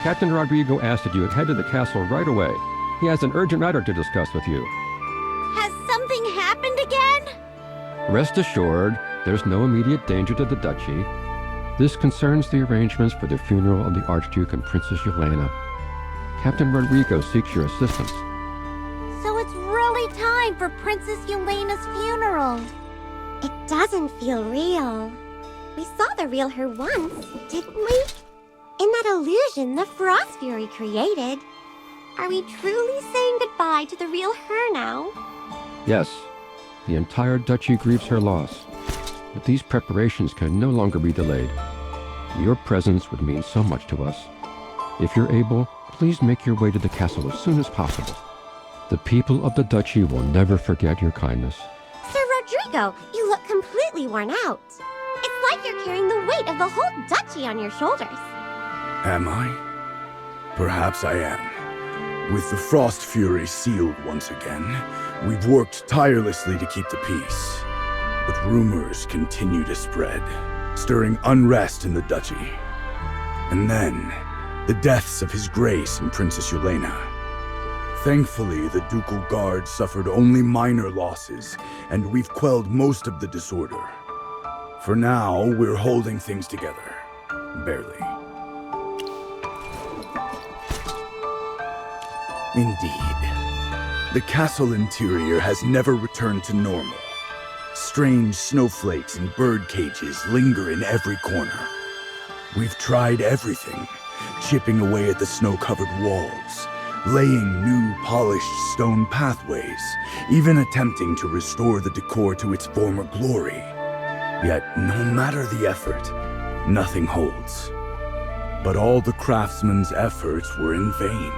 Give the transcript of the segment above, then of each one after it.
Captain Rodrigo asked that you head to the castle right away. He has an urgent matter to discuss with you. Has something happened again? Rest assured, there's no immediate danger to the duchy. This concerns the arrangements for the funeral of the Archduke and Princess Yolena. Captain Rodrigo seeks your assistance. So it's really time for Princess Yolena's funeral. It doesn't feel real. We saw the real her once, didn't we? In that illusion the Frost Fury created. Are we truly saying goodbye to the real her now? Yes, the entire duchy grieves her loss. But these preparations can no longer be delayed. Your presence would mean so much to us. If you're able, please make your way to the castle as soon as possible. The people of the duchy will never forget your kindness. Sir Rodrigo, you look completely worn out. It's like you're carrying the weight of the whole duchy on your shoulders. Am I? Perhaps I am. With the Frost Fury sealed once again, we've worked tirelessly to keep the peace. But rumors continue to spread, stirring unrest in the duchy. And then, the deaths of His Grace and Princess Yolena. Thankfully, the Ducal Guard suffered only minor losses, and we've quelled most of the disorder. For now, we're holding things together. Barely. Indeed. The castle interior has never returned to normal. Strange snowflakes and bird cages linger in every corner. We've tried everything, chipping away at the snow-covered walls, laying new polished stone pathways, even attempting to restore the decor to its former glory. Yet, no matter the effort, nothing holds. But all the craftsmen's efforts were in vain.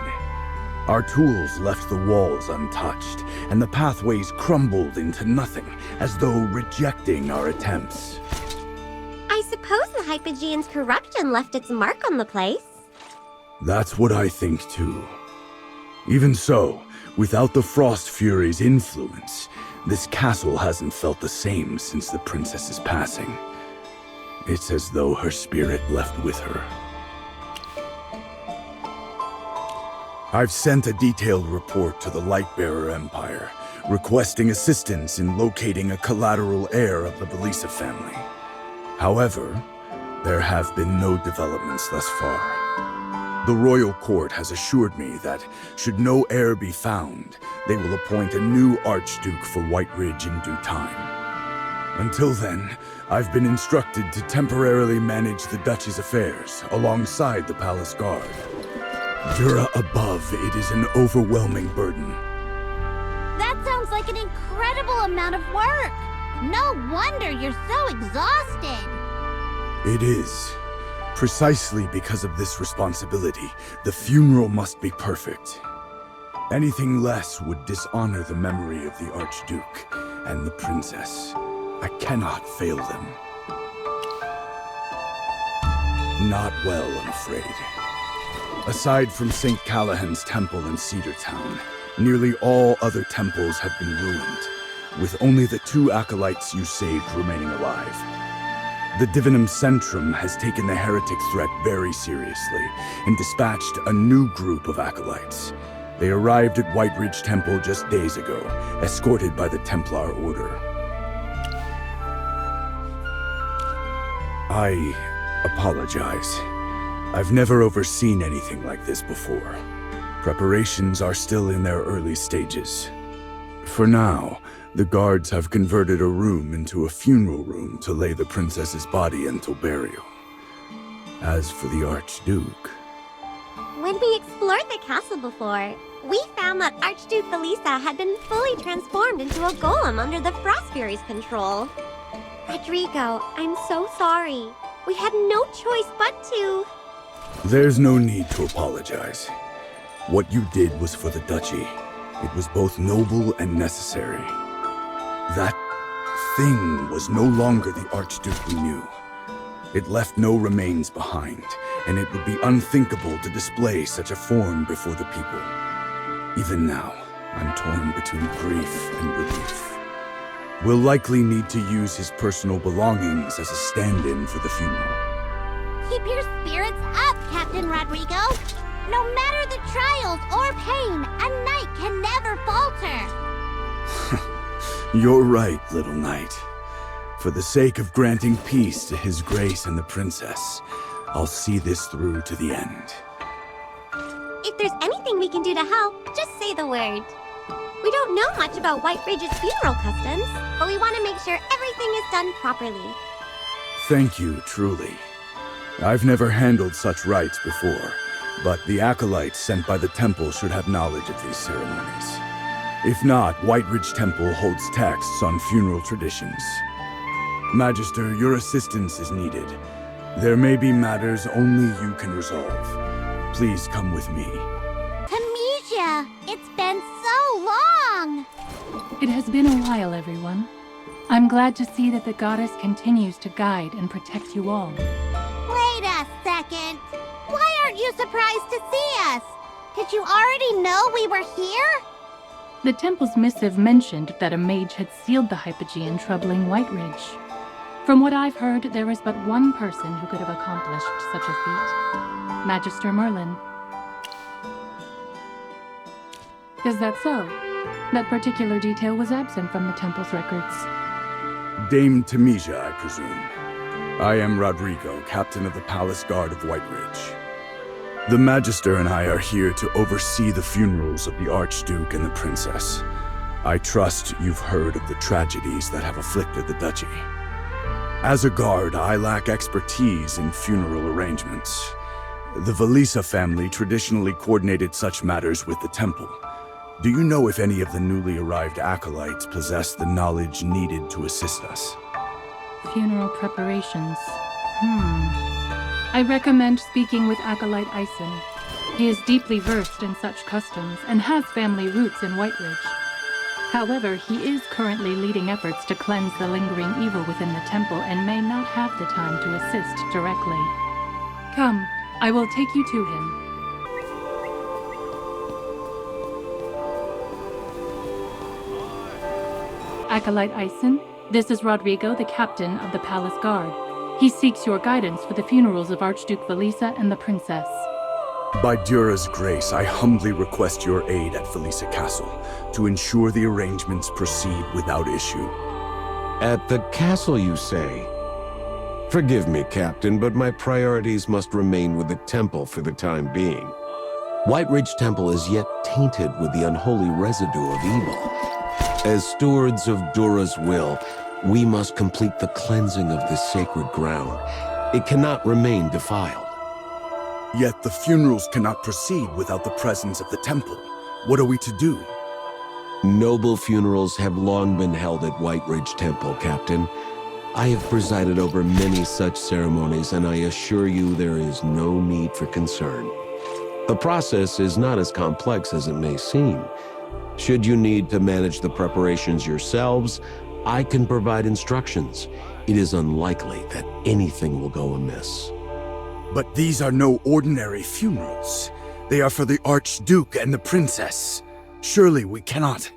Our tools left the walls untouched, and the pathways crumbled into nothing, as though rejecting our attempts. I suppose the Hypogean's corruption left its mark on the place. That's what I think too. Even so, without the Frost Fury's influence, this castle hasn't felt the same since the princess's passing. It's as though her spirit left with her. I've sent a detailed report to the Lightbearer Empire, requesting assistance in locating a collateral heir of the Belisa family. However, there have been no developments thus far. The royal court has assured me that, should no heir be found, they will appoint a new Archduke for White Ridge in due time. Until then, I've been instructed to temporarily manage the duchy's affairs, alongside the palace guard. Jura above, it is an overwhelming burden. That sounds like an incredible amount of work. No wonder you're so exhausted. It is. Precisely because of this responsibility, the funeral must be perfect. Anything less would dishonor the memory of the Archduke and the Princess. I cannot fail them. Not well, I'm afraid. Aside from St. Callahan's Temple in Cedar Town, nearly all other temples have been ruined, with only the 2 acolytes you saved remaining alive. The Divinum Centrum has taken the heretic threat very seriously and dispatched a new group of acolytes. They arrived at White Ridge Temple just days ago, escorted by the Templar Order. I apologize. I've never overseen anything like this before. Preparations are still in their early stages. For now, the guards have converted a room into a funeral room to lay the princess's body until burial. As for the Archduke... When we explored the castle before, we found that Archduke Belisa had been fully transformed into a golem under the Frost Fury's control. Rodrigo, I'm so sorry. We had no choice but to... There's no need to apologize. What you did was for the duchy. It was both noble and necessary. That thing was no longer the Archduke we knew. It left no remains behind, and it would be unthinkable to display such a form before the people. Even now, I'm torn between grief and relief. We'll likely need to use his personal belongings as a stand-in for the funeral. Keep your spirits up, Captain Rodrigo. No matter the trials or pain, a knight can never falter. You're right, little knight. For the sake of granting peace to His Grace and the Princess, I'll see this through to the end. If there's anything we can do to help, just say the word. We don't know much about White Ridge's funeral customs, but we want to make sure everything is done properly. Thank you, truly. I've never handled such rites before, but the acolytes sent by the temple should have knowledge of these ceremonies. If not, White Ridge Temple holds texts on funeral traditions. Magister, your assistance is needed. There may be matters only you can resolve. Please come with me. Tamesia, it's been so long! It has been a while, everyone. I'm glad to see that the goddess continues to guide and protect you all. Wait a second. Why aren't you surprised to see us? Did you already know we were here? The temple's missive mentioned that a mage had sealed the hypogean troubling White Ridge. From what I've heard, there is but one person who could have accomplished such a feat. Magister Merlin. Is that so? That particular detail was absent from the temple's records. Dame Tamesia, I presume. I am Rodrigo, captain of the Palace Guard of White Ridge. The Magister and I are here to oversee the funerals of the Archduke and the Princess. I trust you've heard of the tragedies that have afflicted the duchy. As a guard, I lack expertise in funeral arrangements. The Velisa family traditionally coordinated such matters with the temple. Do you know if any of the newly arrived acolytes possess the knowledge needed to assist us? Funeral preparations. I recommend speaking with Acolyte Ison. He is deeply versed in such customs and has family roots in White Ridge. However, he is currently leading efforts to cleanse the lingering evil within the temple and may not have the time to assist directly. Come, I will take you to him. Acolyte Ison, this is Rodrigo, the captain of the Palace Guard. He seeks your guidance for the funerals of Archduke Velisa and the Princess. By Dura's grace, I humbly request your aid at Velisa Castle to ensure the arrangements proceed without issue. At the castle, you say? Forgive me, Captain, but my priorities must remain with the temple for the time being. White Ridge Temple is yet tainted with the unholy residue of evil. As stewards of Dura's will, we must complete the cleansing of this sacred ground. It cannot remain defiled. Yet the funerals cannot proceed without the presence of the temple. What are we to do? Noble funerals have long been held at White Ridge Temple, Captain. I have presided over many such ceremonies, and I assure you there is no need for concern. The process is not as complex as it may seem. Should you need to manage the preparations yourselves, I can provide instructions. It is unlikely that anything will go amiss. But these are no ordinary funerals. They are for the Archduke and the Princess. Surely we cannot...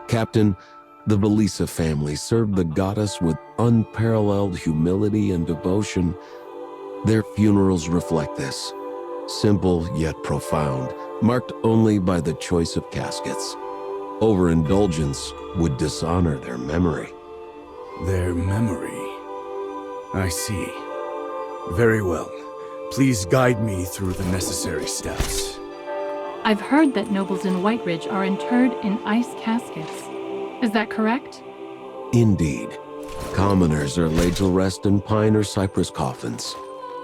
Captain, the Velisa family served the goddess with unparalleled humility and devotion. Their funerals reflect this. Simple yet profound, marked only by the choice of caskets. Overindulgence would dishonor their memory. Their memory... I see. Very well. Please guide me through the necessary steps. I've heard that nobles in White Ridge are interred in ice caskets. Is that correct? Indeed. Commoners are laid to rest in pine or cypress coffins,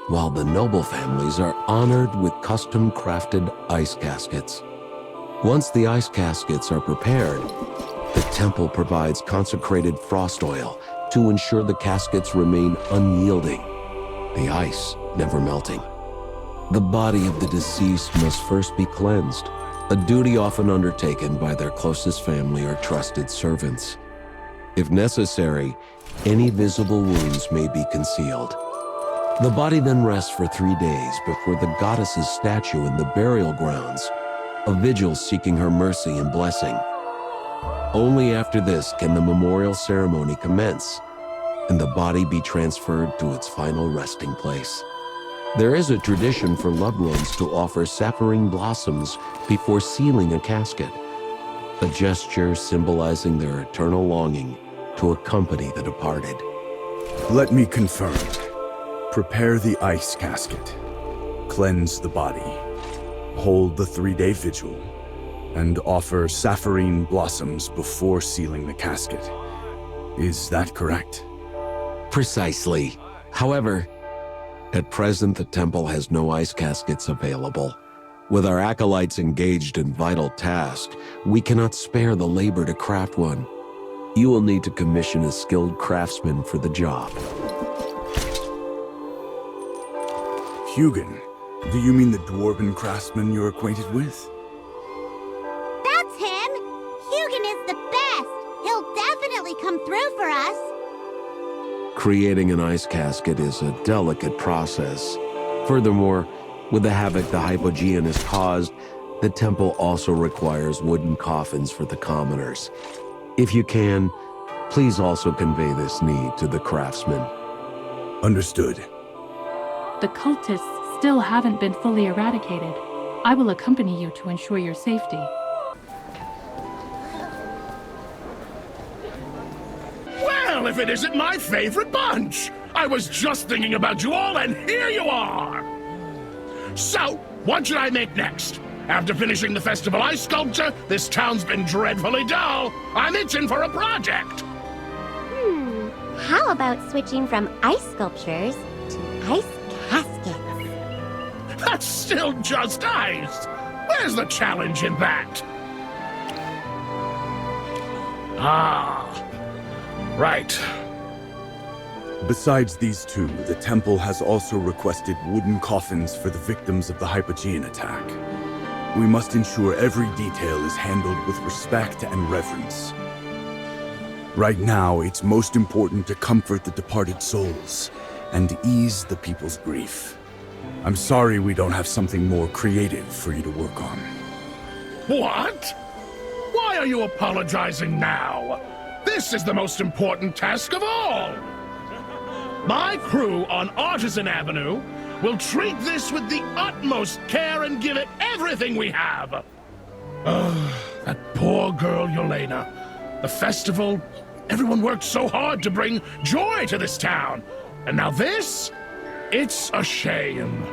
while the noble families are honored with custom-crafted ice caskets. Once the ice caskets are prepared, the temple provides consecrated frost oil to ensure the caskets remain unyielding, the ice never melting. The body of the deceased must first be cleansed, a duty often undertaken by their closest family or trusted servants. If necessary, any visible wounds may be concealed. The body then rests for 3 days before the goddess's statue in the burial grounds, a vigil seeking her mercy and blessing. Only after this can the memorial ceremony commence, and the body be transferred to its final resting place. There is a tradition for loved ones to offer sapphire blossoms before sealing a casket, a gesture symbolizing their eternal longing to accompany the departed. Let me confirm. Prepare the ice casket. Cleanse the body. Hold the 3-day vigil. And offer sapphire blossoms before sealing the casket. Is that correct? Precisely. However, at present the temple has no ice caskets available. With our acolytes engaged in vital tasks, we cannot spare the labor to craft one. You will need to commission a skilled craftsman for the job. Hugin, do you mean the dwarven craftsman you're acquainted with? That's him! Hugin is the best! He'll definitely come through for us! Creating an ice casket is a delicate process. Furthermore, with the havoc the Hypogean has caused, the temple also requires wooden coffins for the commoners. If you can, please also convey this need to the craftsman. Understood. The cultists still haven't been fully eradicated. I will accompany you to ensure your safety. Well, if it isn't my favorite bunch! I was just thinking about you all, and here you are! So, what should I make next? After finishing the festival ice sculpture, this town's been dreadfully dull. I'm itching for a project! How about switching from ice sculptures to ice caskets? That's still just ice! Where's the challenge in that? Ah, right. Besides these two, the temple has also requested wooden coffins for the victims of the Hypogean attack. We must ensure every detail is handled with respect and reverence. Right now, it's most important to comfort the departed souls and ease the people's grief. I'm sorry we don't have something more creative for you to work on. What? Why are you apologizing now? This is the most important task of all! My crew on Artisan Avenue will treat this with the utmost care and give it everything we have! That poor girl Yolena. The festival, everyone worked so hard to bring joy to this town. And now this? It's a shame.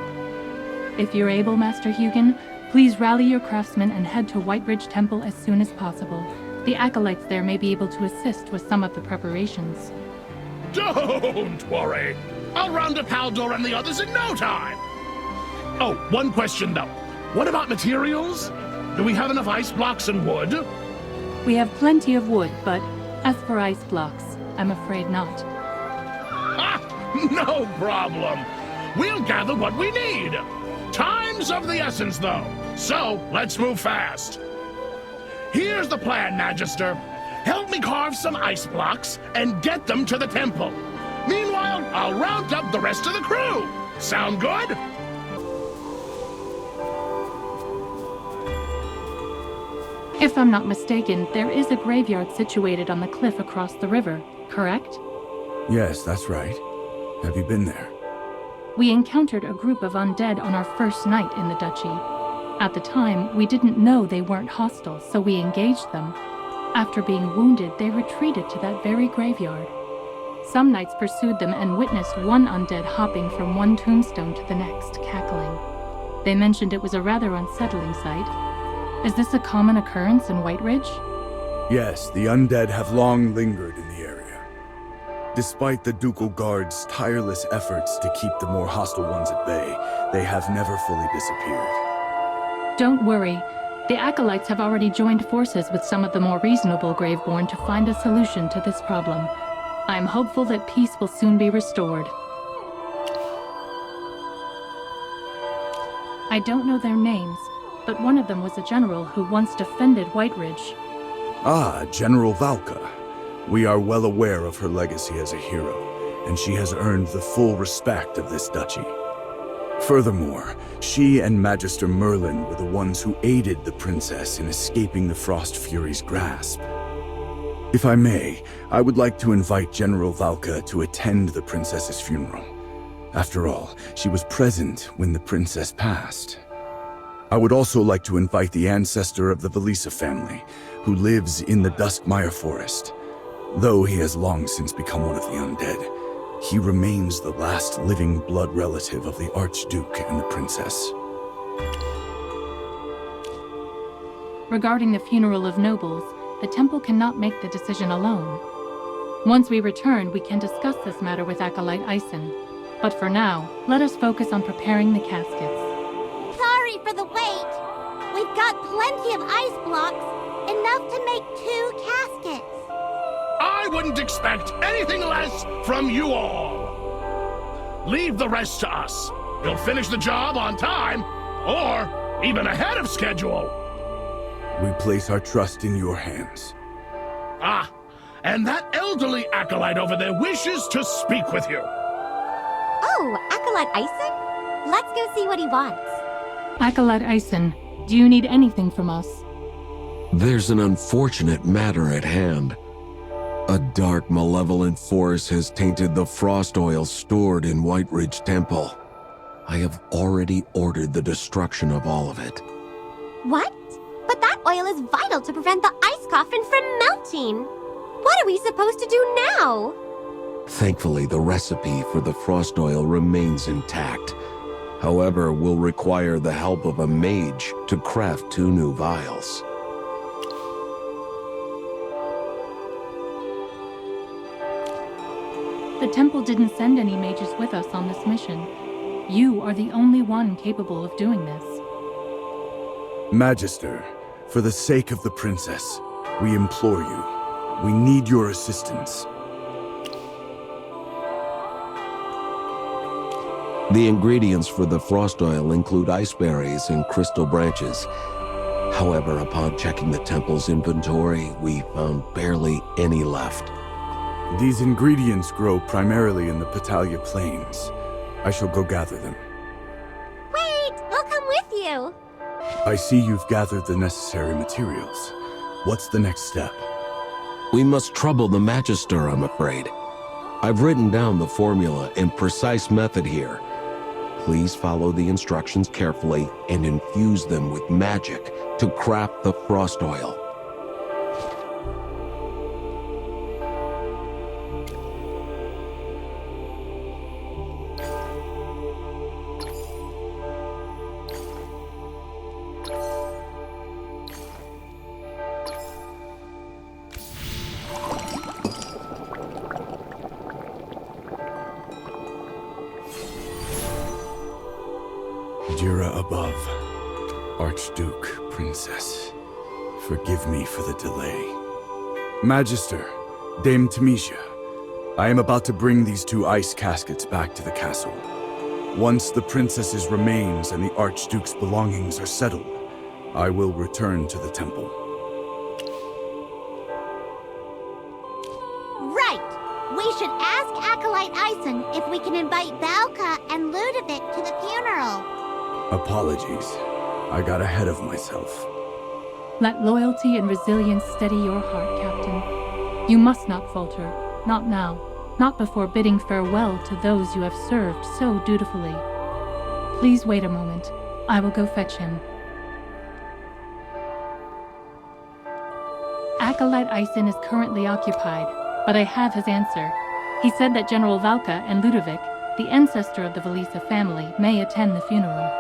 If you're able, Master Hugin, please rally your craftsmen and head to Whiteridge Temple as soon as possible. The acolytes there may be able to assist with some of the preparations. Don't worry. I'll round up Haldor and the others in no time. Oh, one question though. What about materials? Do we have enough ice blocks and wood? We have plenty of wood, but as for ice blocks, I'm afraid not. Ha! No problem. We'll gather what we need. Time's of the essence, though. So, let's move fast. Here's the plan, Magister. Help me carve some ice blocks and get them to the temple. Meanwhile, I'll round up the rest of the crew. Sound good? If I'm not mistaken, there is a graveyard situated on the cliff across the river, correct? Yes, that's right. Have you been there? We encountered a group of undead on our first night in the duchy. At the time, we didn't know they weren't hostile, so we engaged them. After being wounded, they retreated to that very graveyard. Some knights pursued them and witnessed one undead hopping from one tombstone to the next, cackling. They mentioned it was a rather unsettling sight. Is this a common occurrence in Whiteridge? Yes, the undead have long lingered in the area. Despite the Ducal Guard's tireless efforts to keep the more hostile ones at bay, they have never fully disappeared. Don't worry. The acolytes have already joined forces with some of the more reasonable Graveborn to find a solution to this problem. I'm hopeful that peace will soon be restored. I don't know their names, but one of them was a general who once defended Whiteridge. Ah, General Valka. We are well aware of her legacy as a hero, and she has earned the full respect of this duchy. Furthermore, she and Magister Merlin were the ones who aided the princess in escaping the Frost Fury's grasp. If I may, I would like to invite General Valka to attend the princess's funeral. After all, she was present when the princess passed. I would also like to invite the ancestor of the Velisa family, who lives in the Duskmire Forest. Though he has long since become one of the undead, he remains the last living blood relative of the Archduke and the princess. Regarding the funeral of nobles, the temple cannot make the decision alone. Once we return, we can discuss this matter with Acolyte Ison. But for now, let us focus on preparing the caskets. Sorry for the wait. We've got plenty of ice blocks, enough to make 2 caskets. I wouldn't expect anything less from you all. Leave the rest to us. We'll finish the job on time, or even ahead of schedule. We place our trust in your hands. Ah, and that elderly acolyte over there wishes to speak with you. Oh, Acolyte Ison? Let's go see what he wants. Acolyte Ison, do you need anything from us? There's an unfortunate matter at hand. A dark, malevolent force has tainted the frost oil stored in White Ridge Temple. I have already ordered the destruction of all of it. What? But that oil is vital to prevent the ice coffin from melting. What are we supposed to do now? Thankfully, the recipe for the frost oil remains intact. However, we'll require the help of a mage to craft 2 new vials. The temple didn't send any mages with us on this mission. You are the only one capable of doing this. Magister, for the sake of the princess, we implore you. We need your assistance. The ingredients for the frost oil include ice berries and crystal branches. However, upon checking the temple's inventory, we found barely any left. These ingredients grow primarily in the Patalia Plains. I shall go gather them. Wait, we'll come with you. I see you've gathered the necessary materials. What's the next step? We must trouble the Magister, I'm afraid. I've written down the formula and precise method here. Please follow the instructions carefully and infuse them with magic to craft the frost oil. Jura above, Archduke, Princess, forgive me for the delay. Magister, Dame Temesia, I am about to bring these 2 ice caskets back to the castle. Once the princess's remains and the Archduke's belongings are settled, I will return to the temple. Right! We should ask Acolyte Ison if we can invite Valka and Ludovic to the funeral. Apologies. I got ahead of myself. Let loyalty and resilience steady your heart, Captain. You must not falter. Not now. Not before bidding farewell to those you have served so dutifully. Please wait a moment. I will go fetch him. Acolyte Ison is currently occupied, but I have his answer. He said that General Valka and Ludovic, the ancestor of the Velisa family, may attend the funeral.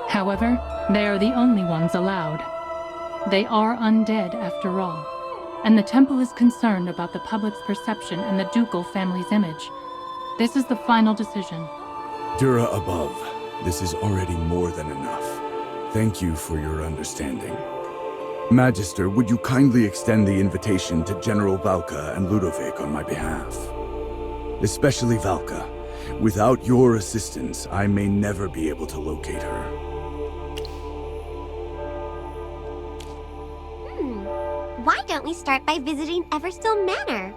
However, they are the only ones allowed. They are undead after all, and the temple is concerned about the public's perception and the ducal family's image. This is the final decision. Jura above, this is already more than enough. Thank you for your understanding. Magister, would you kindly extend the invitation to General Valka and Ludovic on my behalf? Especially Valka. Without your assistance, I may never be able to locate her. Why don't we start by visiting Everstill Manor?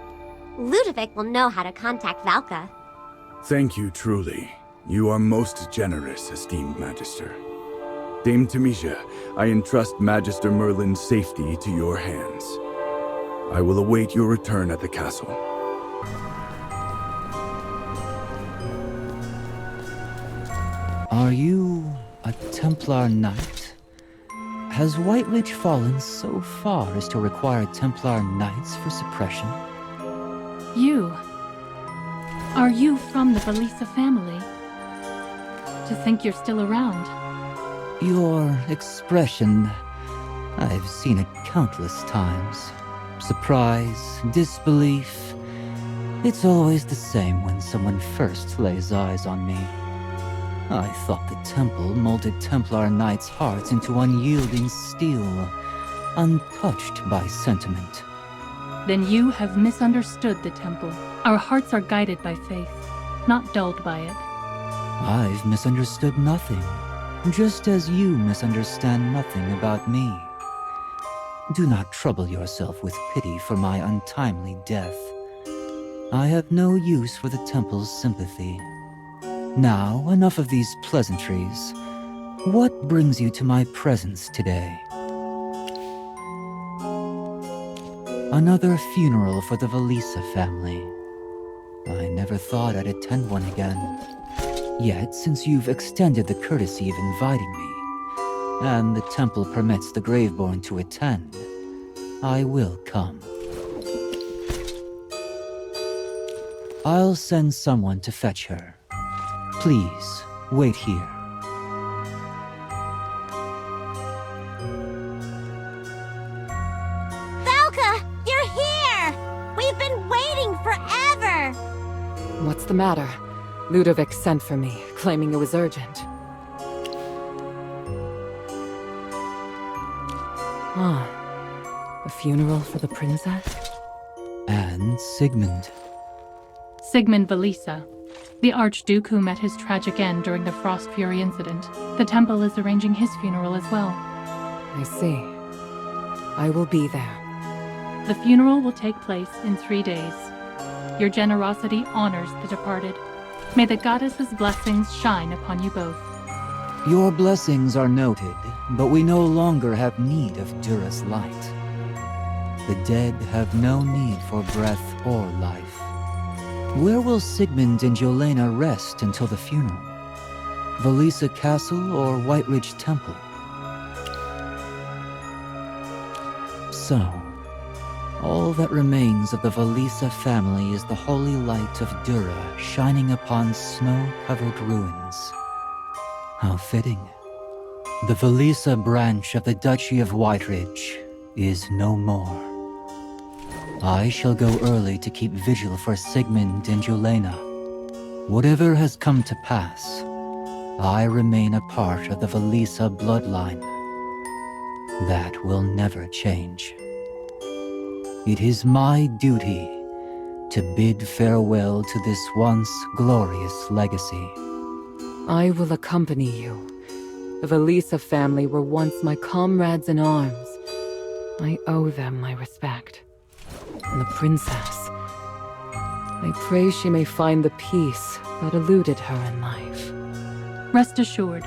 Ludovic will know how to contact Valka. Thank you truly. You are most generous, esteemed Magister. Dame Temesia, I entrust Magister Merlin's safety to your hands. I will await your return at the castle. Are you a Templar Knight? Has White Ridge fallen so far as to require Templar Knights for suppression? You. Are you from the Valisa family? To think you're still around. Your expression, I've seen it countless times. Surprise, disbelief. It's always the same when someone first lays eyes on me. I thought the temple molded Templar Knights' hearts into unyielding steel, untouched by sentiment. Then you have misunderstood the temple. Our hearts are guided by faith, not dulled by it. I've misunderstood nothing, just as you misunderstand nothing about me. Do not trouble yourself with pity for my untimely death. I have no use for the temple's sympathy. Now, enough of these pleasantries. What brings you to my presence today? Another funeral for the Valisa family. I never thought I'd attend one again. Yet, since you've extended the courtesy of inviting me, and the temple permits the Graveborn to attend, I will come. I'll send someone to fetch her. Please, wait here. Valka, you're here! We've been waiting forever! What's the matter? Ludovic sent for me, claiming it was urgent. A funeral for the princess? And Sigmund. Sigmund Valisa, the Archduke who met his tragic end during the Frost Fury incident. The temple is arranging his funeral as well. I see. I will be there. The funeral will take place in 3 days. Your generosity honors the departed. May the goddess's blessings shine upon you both. Your blessings are noted, but we no longer have need of Dura's light. The dead have no need for breath or life. Where will Sigmund and Yolena rest until the funeral? Valisa Castle or White Ridge Temple? So, all that remains of the Valisa family is the holy light of Dura shining upon snow-covered ruins. How fitting. The Valisa branch of the Duchy of Whiteridge is no more. I shall go early to keep vigil for Sigmund and Yolena. Whatever has come to pass, I remain a part of the Valisa bloodline. That will never change. It is my duty to bid farewell to this once glorious legacy. I will accompany you. The Valisa family were once my comrades in arms. I owe them my respect. And the princess. I pray she may find the peace that eluded her in life. Rest assured,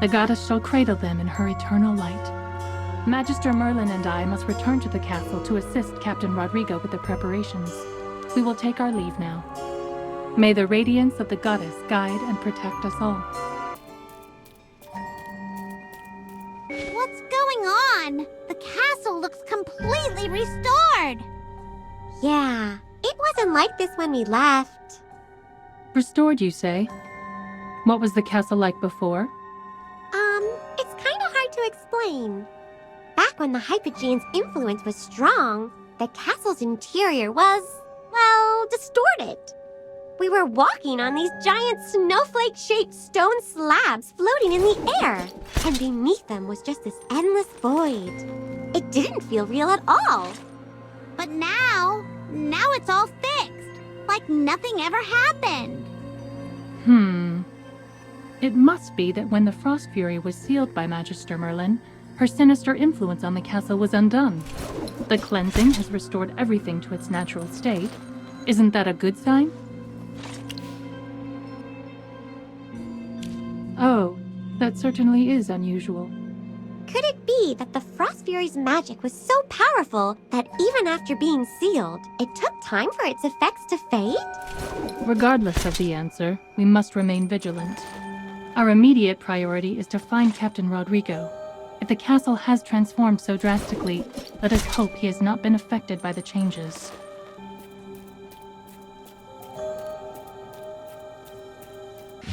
the goddess shall cradle them in her eternal light. Magister Merlin and I must return to the castle to assist Captain Rodrigo with the preparations. We will take our leave now. May the radiance of the goddess guide and protect us all. What's going on? The castle looks completely restored! Yeah, it wasn't like this when we left. Restored, you say? What was the castle like before? It's kinda hard to explain. Back when the Hypogean's influence was strong, the castle's interior was, well, distorted. We were walking on these giant snowflake-shaped stone slabs floating in the air, and beneath them was just this endless void. It didn't feel real at all. But now it's all fixed, like nothing ever happened. It must be that when the Frost Fury was sealed by Magister Merlin, her sinister influence on the castle was undone. The cleansing has restored everything to its natural state. Isn't that a good sign? Oh, that certainly is unusual. Could it be that the Frost Fury's magic was so powerful that even after being sealed, it took time for its effects to fade? Regardless of the answer, we must remain vigilant. Our immediate priority is to find Captain Rodrigo. If the castle has transformed so drastically, let us hope he has not been affected by the changes.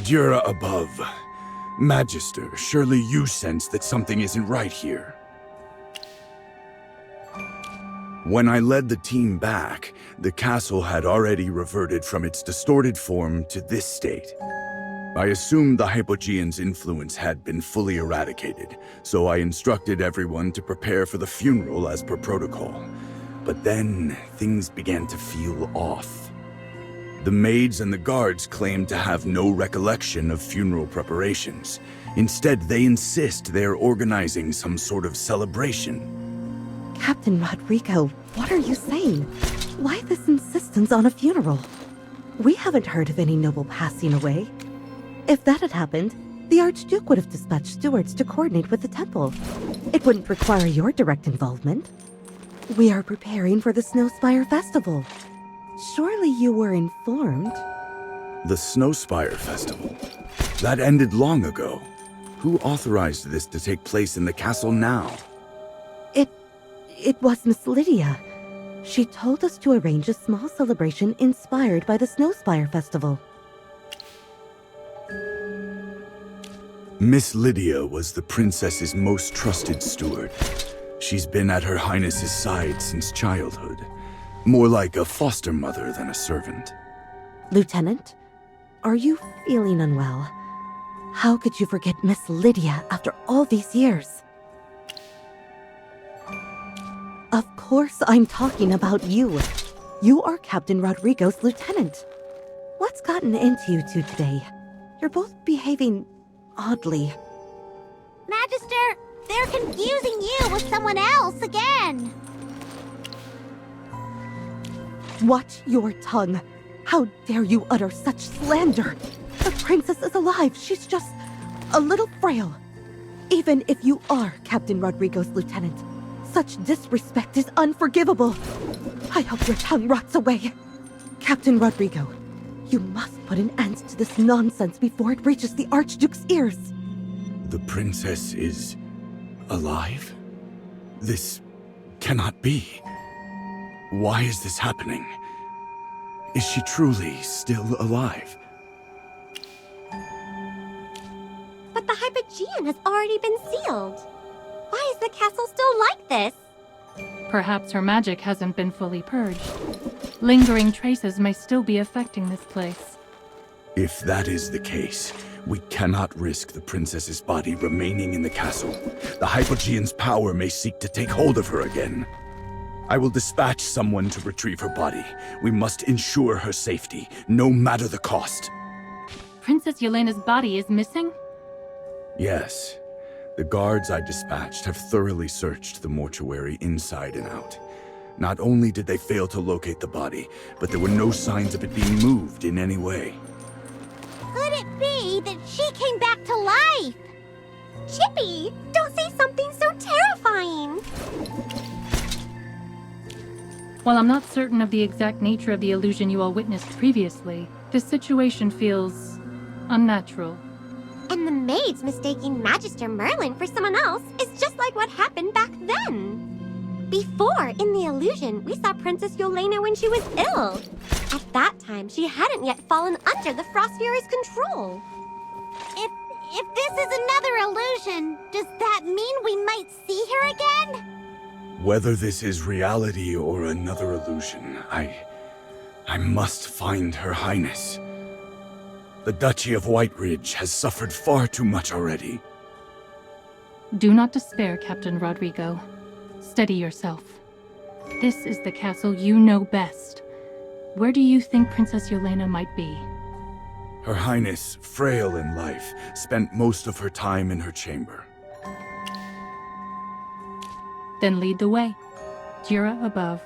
Dura above. Magister, surely you sense that something isn't right here. When I led the team back, the castle had already reverted from its distorted form to this state. I assumed the Hypogean's influence had been fully eradicated, so I instructed everyone to prepare for the funeral as per protocol. But then, things began to feel off. The maids and the guards claimed to have no recollection of funeral preparations. Instead, they insist they're organizing some sort of celebration. Captain Rodrigo, what are you saying? Why this insistence on a funeral? We haven't heard of any noble passing away. If that had happened, the Archduke would have dispatched stewards to coordinate with the temple. It wouldn't require your direct involvement. We are preparing for the Snowspire Festival. Surely you were informed. The Snowspire Festival? That ended long ago. Who authorized this to take place in the castle now? It was Miss Lydia. She told us to arrange a small celebration inspired by the Snowspire Festival. Miss Lydia was the princess's most trusted steward. She's been at Her Highness's side since childhood. More like a foster mother than a servant. Lieutenant, are you feeling unwell? How could you forget Miss Lydia after all these years? Of course I'm talking about you. You are Captain Rodrigo's lieutenant. What's gotten into you two today? You're both behaving oddly. Magister, they're confusing you with someone else again. Watch your tongue. How dare you utter such slander? The princess is alive. She's just a little frail. Even if you are Captain Rodrigo's lieutenant, such disrespect is unforgivable. I hope your tongue rots away. Captain Rodrigo, you must put an end to this nonsense before it reaches the Archduke's ears. The princess is alive? This cannot be. Why is this happening? Is she truly still alive? But the Hypogean has already been sealed. Why is the castle still like this? Perhaps her magic hasn't been fully purged. Lingering traces may still be affecting this place. If that is the case, we cannot risk the princess's body remaining in the castle. The Hypogean's power may seek to take hold of her again. I will dispatch someone to retrieve her body. We must ensure her safety, no matter the cost. Princess Yolena's body is missing? Yes. The guards I dispatched have thoroughly searched the mortuary inside and out. Not only did they fail to locate the body, but there were no signs of it being moved in any way. Could it be that she came back to life? Chippy, don't say something so terrifying. While I'm not certain of the exact nature of the illusion you all witnessed previously, this situation feels unnatural. And the maids mistaking Magister Merlin for someone else is just like what happened back then. Before, in the illusion, we saw Princess Yolena when she was ill. At that time, she hadn't yet fallen under the Frost Fury's control. If this is another illusion, does that mean we might see her again? Whether this is reality or another illusion, I must find Her Highness. The Duchy of Whiteridge has suffered far too much already. Do not despair, Captain Rodrigo. Steady yourself. This is the castle you know best. Where do you think Princess Yolena might be? Her Highness, frail in life, spent most of her time in her chamber. Then lead the way. Jira above.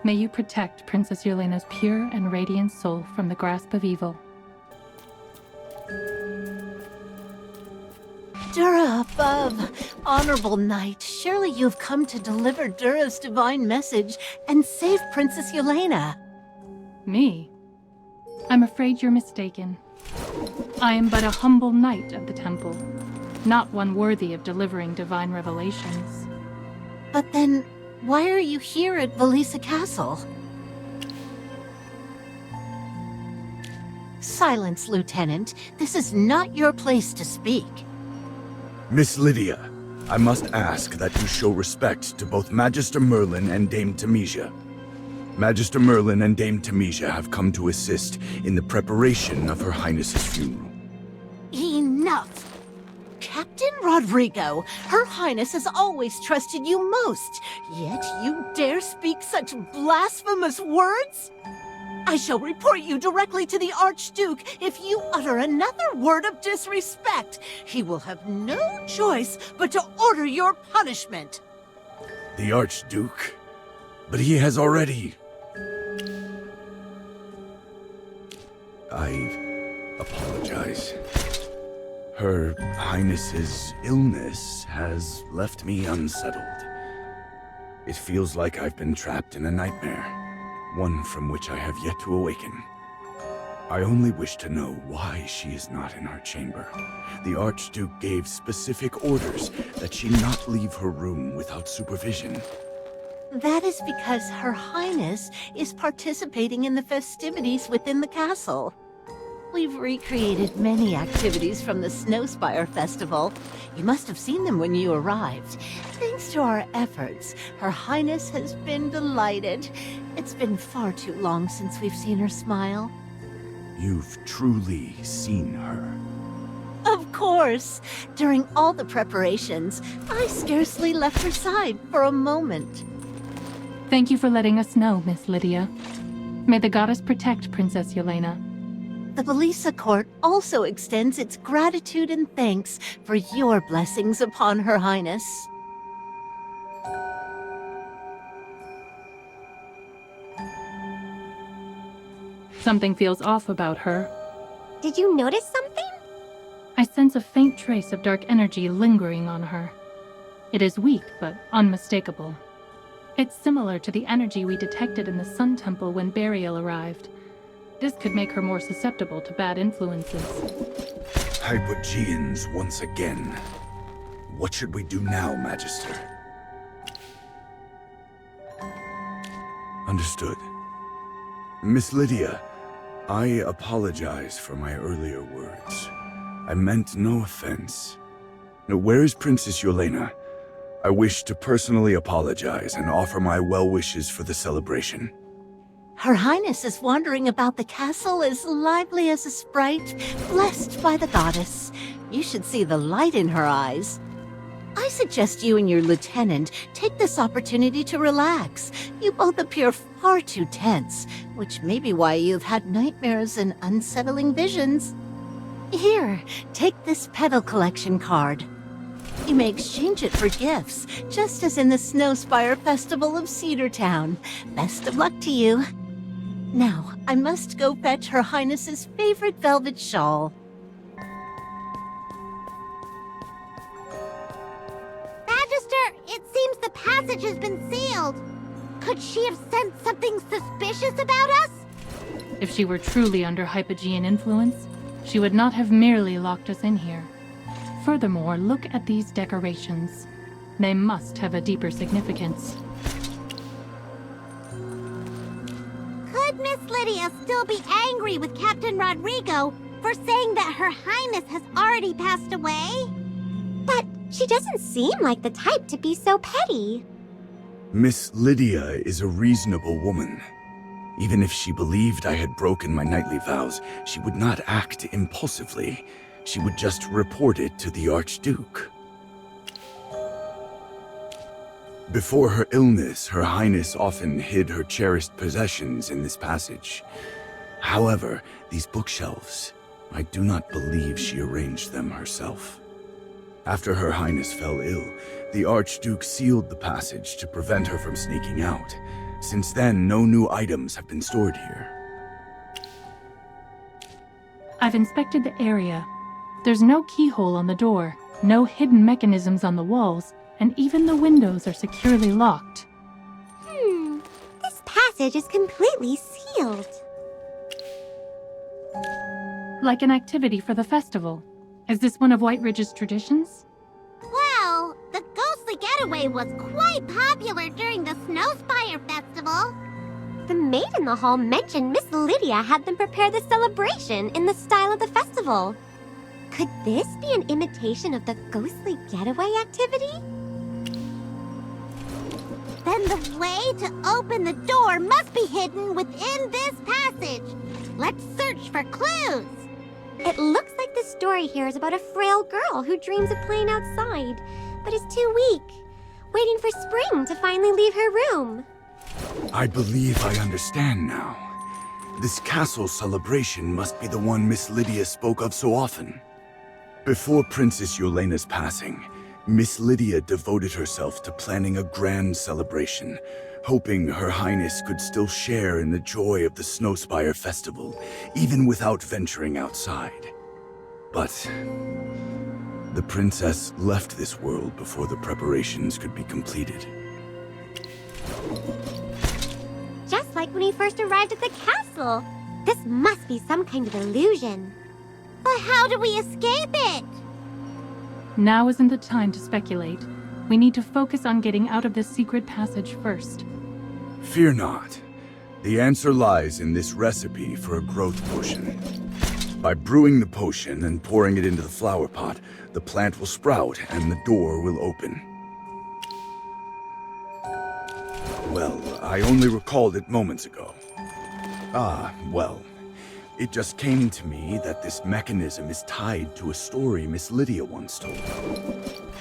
May you protect Princess Yolena's pure and radiant soul from the grasp of evil. Dura above, honorable knight, surely you've come to deliver Dura's divine message and save Princess Yolena. Me? I'm afraid you're mistaken. I am but a humble knight of the temple, not one worthy of delivering divine revelations. But then, why are you here at Valisa Castle? Silence, Lieutenant. This is not your place to speak. Miss Lydia, I must ask that you show respect to both Magister Merlin and Dame Tamesia. Magister Merlin and Dame Tamesia have come to assist in the preparation of Her Highness's funeral. Enough! Captain Rodrigo, Her Highness has always trusted you most, yet you dare speak such blasphemous words? I shall report you directly to the Archduke if you utter another word of disrespect. He will have no choice but to order your punishment. The Archduke? But he has already... I apologize. Her Highness's illness has left me unsettled. It feels like I've been trapped in a nightmare, one from which I have yet to awaken. I only wish to know why she is not in our chamber. The Archduke gave specific orders that she not leave her room without supervision. That is because Her Highness is participating in the festivities within the castle. We've recreated many activities from the Snowspire Festival. You must have seen them when you arrived. Thanks to our efforts, Her Highness has been delighted. It's been far too long since we've seen her smile. You've truly seen her. Of course! During all the preparations, I scarcely left her side for a moment. Thank you for letting us know, Miss Lydia. May the goddess protect Princess Yolena. The Valisa Court also extends its gratitude and thanks for your blessings upon Her Highness. Something feels off about her. Did you notice something? I sense a faint trace of dark energy lingering on her. It is weak, but unmistakable. It's similar to the energy we detected in the Sun Temple when Burial arrived. This could make her more susceptible to bad influences. Hypogeans once again. What should we do now, Magister? Understood. Miss Lydia, I apologize for my earlier words. I meant no offense. Now, where is Princess Yolena? I wish to personally apologize and offer my well wishes for the celebration. Her Highness is wandering about the castle as lively as a sprite, blessed by the goddess. You should see the light in her eyes. I suggest you and your lieutenant take this opportunity to relax. You both appear far too tense, which may be why you've had nightmares and unsettling visions. Here, take this petal collection card. You may exchange it for gifts, just as in the Snowspire Festival of Cedartown. Best of luck to you. Now, I must go fetch Her Highness's favorite velvet shawl. Magister, it seems the passage has been sealed. Could she have sensed something suspicious about us? If she were truly under hypogean influence, she would not have merely locked us in here. Furthermore, look at these decorations. They must have a deeper significance. Could Miss Lydia still be angry with Captain Rodrigo for saying that Her Highness has already passed away? But she doesn't seem like the type to be so petty. Miss Lydia is a reasonable woman. Even if she believed I had broken my knightly vows, she would not act impulsively. She would just report it to the Archduke. Before her illness, Her Highness often hid her cherished possessions in this passage. However, these bookshelves, I do not believe she arranged them herself. After Her Highness fell ill, the Archduke sealed the passage to prevent her from sneaking out. Since then, no new items have been stored here. I've inspected the area. There's no keyhole on the door, no hidden mechanisms on the walls, and even the windows are securely locked. This passage is completely sealed. Like an activity for the festival. Is this one of White Ridge's traditions? Well, the ghostly getaway was quite popular during the Snowspire Festival. The maid in the hall mentioned Miss Lydia had them prepare the celebration in the style of the festival. Could this be an imitation of the ghostly getaway activity? Then the way to open the door must be hidden within this passage. Let's search for clues. It looks like the story here is about a frail girl who dreams of playing outside, but is too weak, waiting for spring to finally leave her room. I believe I understand now. This castle celebration must be the one Miss Lydia spoke of so often. Before Princess Yolena's passing, Miss Lydia devoted herself to planning a grand celebration, hoping Her Highness could still share in the joy of the Snowspire Festival, even without venturing outside. But the princess left this world before the preparations could be completed. Just like when he first arrived at the castle. This must be some kind of illusion. But how do we escape it? Now isn't the time to speculate. We need to focus on getting out of this secret passage first. Fear not. The answer lies in this recipe for a growth potion. By brewing the potion and pouring it into the flower pot, the plant will sprout and the door will open. Well, I only recalled it moments ago. Well, it just came to me that this mechanism is tied to a story Miss Lydia once told.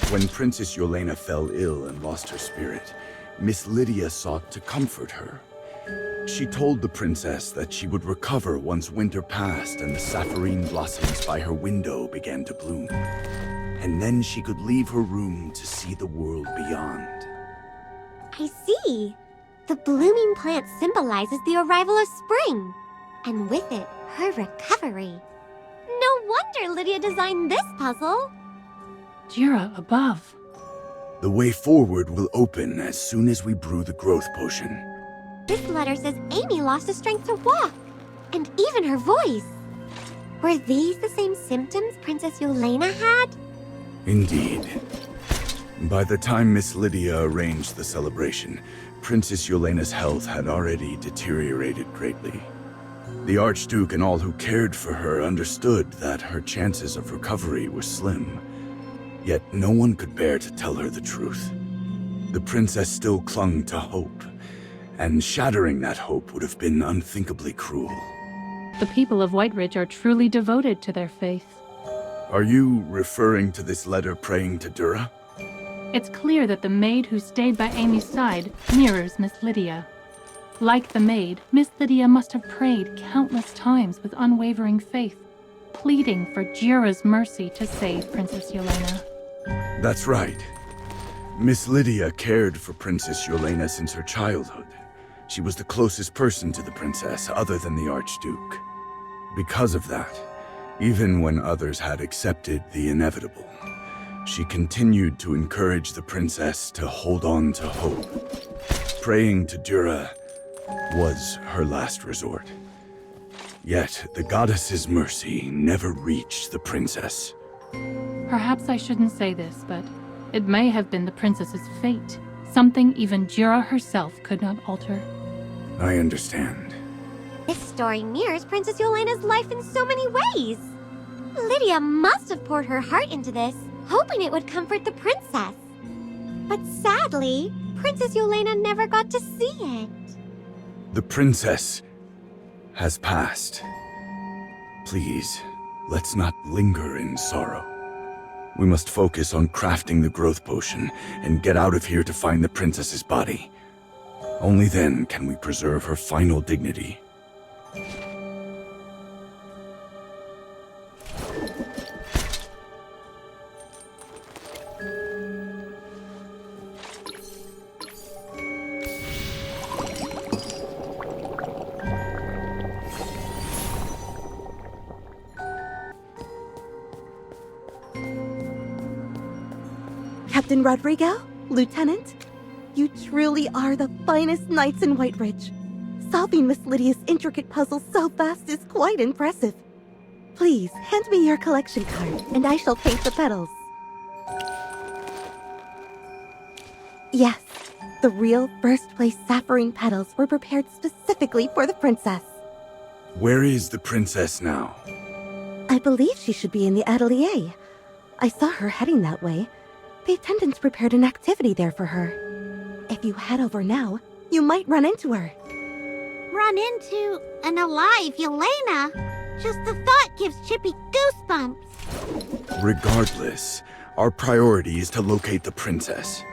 When Princess Yolena fell ill and lost her spirit, Miss Lydia sought to comfort her. She told the princess that she would recover once winter passed and the sapphirine blossoms by her window began to bloom. And then she could leave her room to see the world beyond. I see. The blooming plant symbolizes the arrival of spring, and with it, her recovery. No wonder Lydia designed this puzzle. Jira above. The way forward will open as soon as we brew the growth potion. This letter says Amy lost the strength to walk, and even her voice. Were these the same symptoms Princess Yolena had? Indeed. By the time Miss Lydia arranged the celebration, Princess Yolena's health had already deteriorated greatly. The Archduke and all who cared for her understood that her chances of recovery were slim. Yet no one could bear to tell her the truth. The princess still clung to hope, and shattering that hope would have been unthinkably cruel. The people of White Ridge are truly devoted to their faith. Are you referring to this letter praying to Dura? It's clear that the maid who stayed by Amy's side mirrors Miss Lydia. Like the maid, Miss Lydia must have prayed countless times with unwavering faith, pleading for Jira's mercy to save Princess Yolena. That's right. Miss Lydia cared for Princess Yolena since her childhood. She was the closest person to the princess other than the Archduke. Because of that, even when others had accepted the inevitable, she continued to encourage the princess to hold on to hope. Praying to Dura was her last resort. Yet the goddess's mercy never reached the princess. Perhaps I shouldn't say this, but it may have been the princess's fate. Something even Jira herself could not alter. I understand. This story mirrors Princess Yolena's life in so many ways. Lydia must have poured her heart into this, hoping it would comfort the princess. But sadly, Princess Yolena never got to see it. The princess has passed. Please, let's not linger in sorrow. We must focus on crafting the growth potion and get out of here to find the princess's body. Only then can we preserve her final dignity. Captain Rodrigo, Lieutenant, you truly are the finest knights in White Ridge. Solving Miss Lydia's intricate puzzles so fast is quite impressive. Please, hand me your collection card, and I shall paint the petals. Yes, the real first-place sapphire petals were prepared specifically for the princess. Where is the princess now? I believe she should be in the atelier. I saw her heading that way. The attendants prepared an activity there for her. If you head over now, you might run into her. Run into an alive Yolena? Just the thought gives Chippy goosebumps. Regardless, our priority is to locate the princess.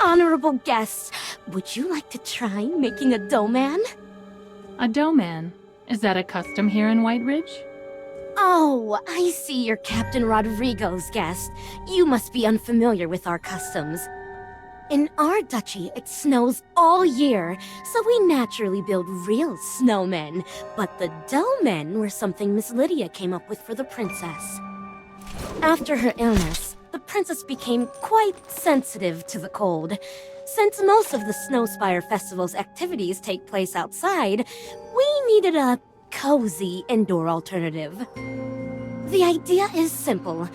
Honorable guests, would you like to try making a dough man? A dough man? Is that a custom here in White Ridge? Oh, I see you're Captain Rodrigo's guest. You must be unfamiliar with our customs. In our duchy, it snows all year, so we naturally build real snowmen. But the dough men were something Miss Lydia came up with for the princess. After her illness, the princess became quite sensitive to the cold. Since most of the Snowspire Festival's activities take place outside, we needed a cozy indoor alternative. The idea is simple.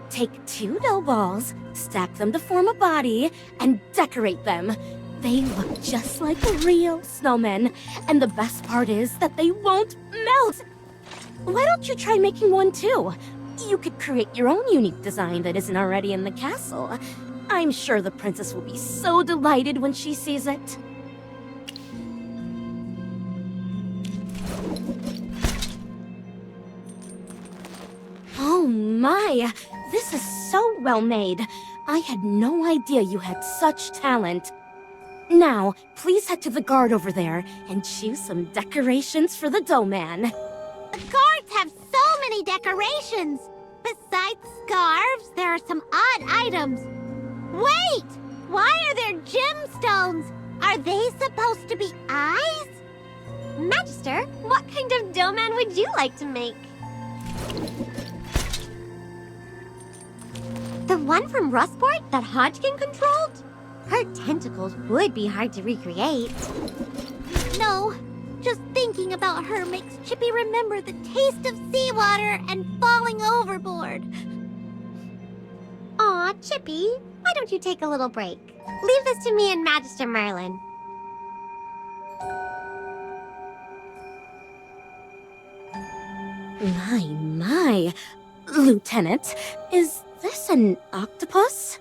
Take 2 dough balls, stack them to form a body, and decorate them. They look just like real snowmen, and the best part is that they won't melt. Why don't you try making one too? You could create your own unique design that isn't already in the castle. I'm sure the princess will be so delighted when she sees it. Oh my, this is so well made. I had no idea you had such talent. Now, please head to the guard over there and choose some decorations for the dough man. The guards have so many decorations. Besides scarves, there are some odd items. Wait! Why are there gemstones? Are they supposed to be eyes? Magister, what kind of dough man would you like to make? The one from Rustport that Hodgkin controlled? Her tentacles would be hard to recreate. No, just thinking about her makes Chippy remember the taste of seawater and falling overboard. Aw, Chippy, why don't you take a little break? Leave this to me and Magister Merlin. My, Lieutenant, is this an octopus?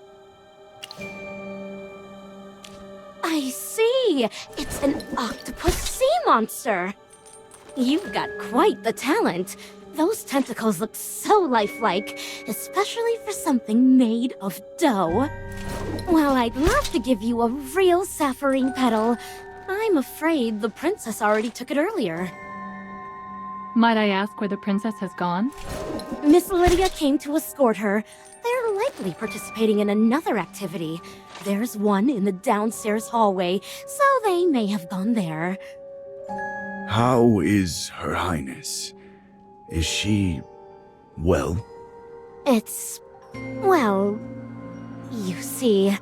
I see! It's an octopus sea monster! You've got quite the talent. Those tentacles look so lifelike, especially for something made of dough. While I'd love to give you a real sapphire petal, I'm afraid the princess already took it earlier. Might I ask where the princess has gone? Miss Lydia came to escort her. They're likely participating in another activity. There's one in the downstairs hallway, so they may have gone there. How is Her Highness? Is she... well? Well, you see...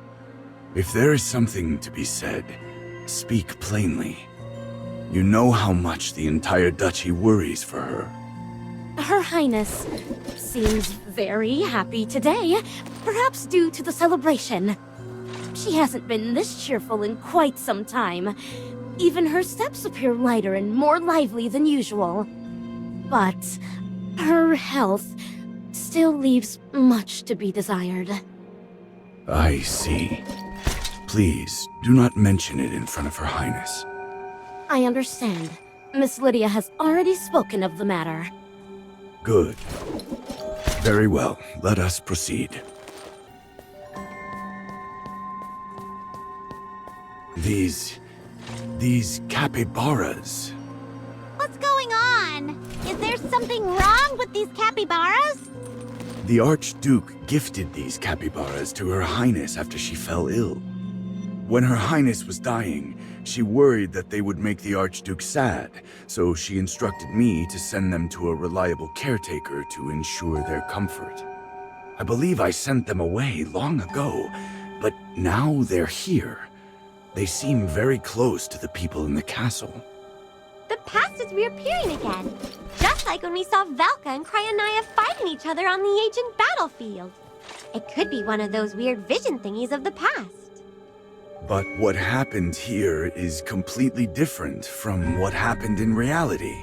If there is something to be said, speak plainly. You know how much the entire duchy worries for her. Her Highness seems very happy today, perhaps due to the celebration. She hasn't been this cheerful in quite some time. Even her steps appear lighter and more lively than usual. But her health still leaves much to be desired. I see. Please, do not mention it in front of Her Highness. I understand. Miss Lydia has already spoken of the matter. Good. Very well, let us proceed. These capybaras. What's going on? Is there something wrong with these capybaras? The Archduke gifted these capybaras to Her Highness after she fell ill. When Her Highness was dying, she worried that they would make the Archduke sad, so she instructed me to send them to a reliable caretaker to ensure their comfort. I believe I sent them away long ago, but now they're here. They seem very close to the people in the castle. The past is reappearing again. Just like when we saw Velka and Cryanaya fighting each other on the ancient battlefield. It could be one of those weird vision thingies of the past. But what happened here is completely different from what happened in reality.